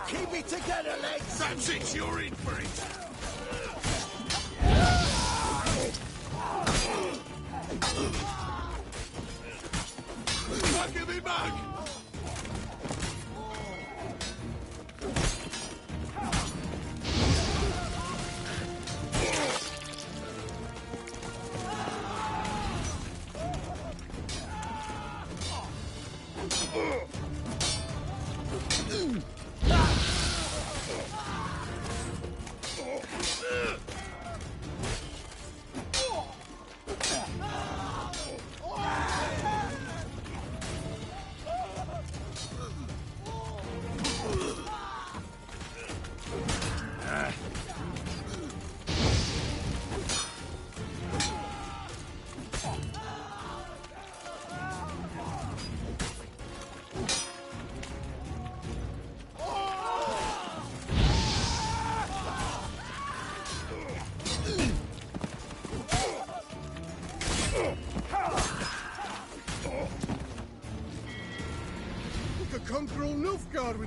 E: Keep it together, legs!
H: That's it, you're in for it! Give me back!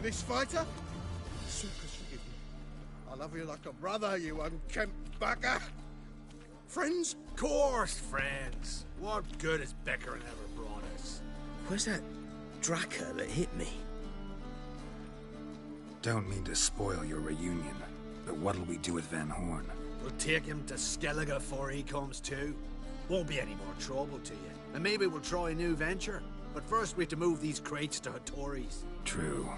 O: this fighter? Sucrus, forgive me. I love you like a brother, you unkempt bugger. Friends?
R: Course, friends. What good has Becker ever brought us?
Q: Where's that Dracker that hit me?
B: Don't mean to spoil your reunion, but what'll we do with Van Horn?
R: We'll take him to Skellige before he comes to. Won't be any more trouble to you. And maybe we'll try a new venture. But first we have to move these crates to Hattori's.
B: True.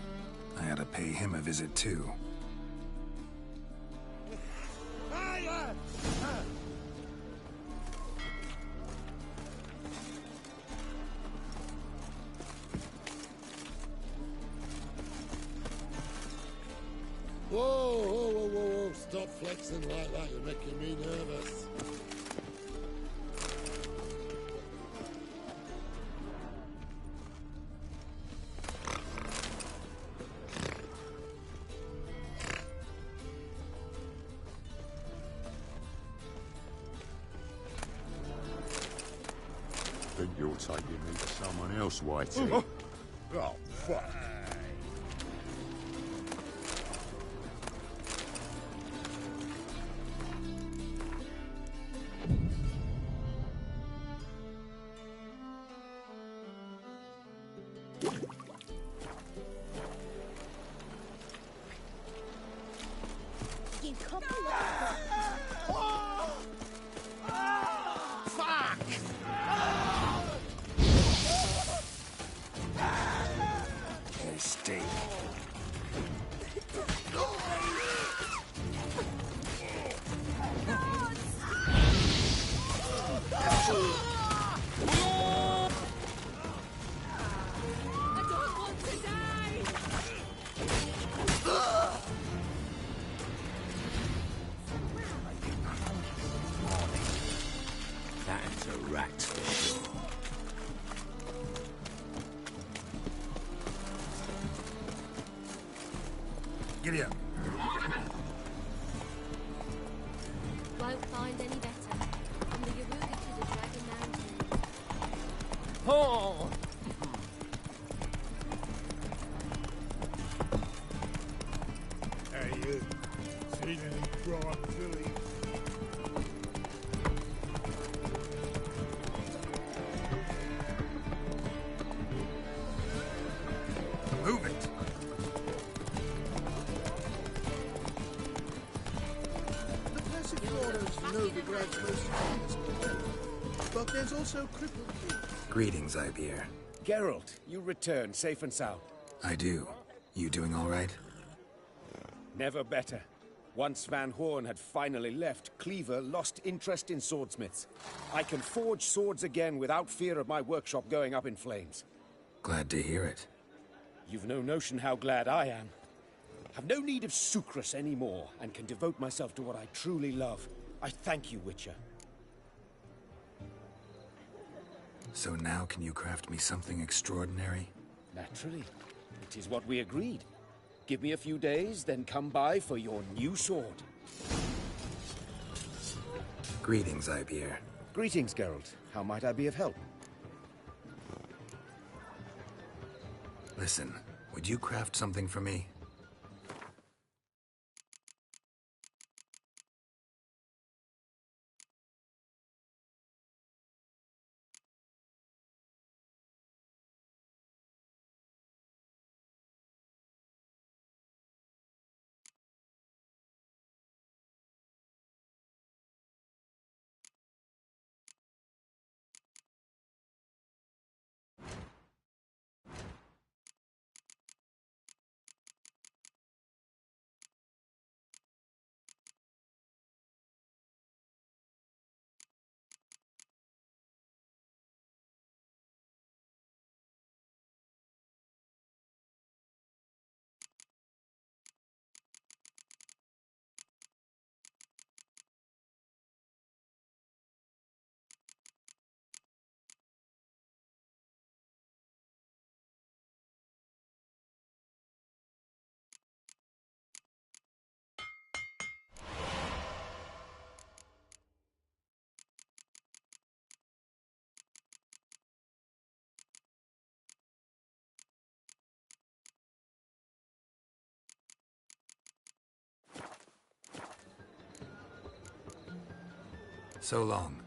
B: I ought to pay him a visit too.
N: Whoa, whoa, whoa, whoa, whoa. Stop flexing like that. You're making me nervous. Think you're taking me to someone else, Whitey? Oh, fuck.
G: You copyright.
M: Fuck!
B: Mistake.
A: I don't want to die!
Q: That's a rat for sure.
B: Giddy up.
A: Won't find any better. From the Yaruga to the Dragon Mountain.
Q: Oh!
N: Hey, you. Seen any grow up filly?
B: Move it.
O: The Passiflora is Novigrad's most famous model. But there's also Crippled King.
B: Greetings, Ibeer.
K: Geralt, you return safe and sound.
B: I do. You doing all right?
K: Never better. Once Van Horn had finally left, Cleaver lost interest in swordsmiths. I can forge swords again without fear of my workshop going up in flames.
B: Glad to hear it.
K: You've no notion how glad I am. Have no need of Sucrus anymore, and can devote myself to what I truly love. I thank you, Witcher.
B: So now can you craft me something extraordinary?
K: Naturally. It is what we agreed. Give me a few days, then come by for your new sword.
B: Greetings, Ibeer.
K: Greetings, Geralt. How might I be of help?
B: Listen, would you craft something for me? So long.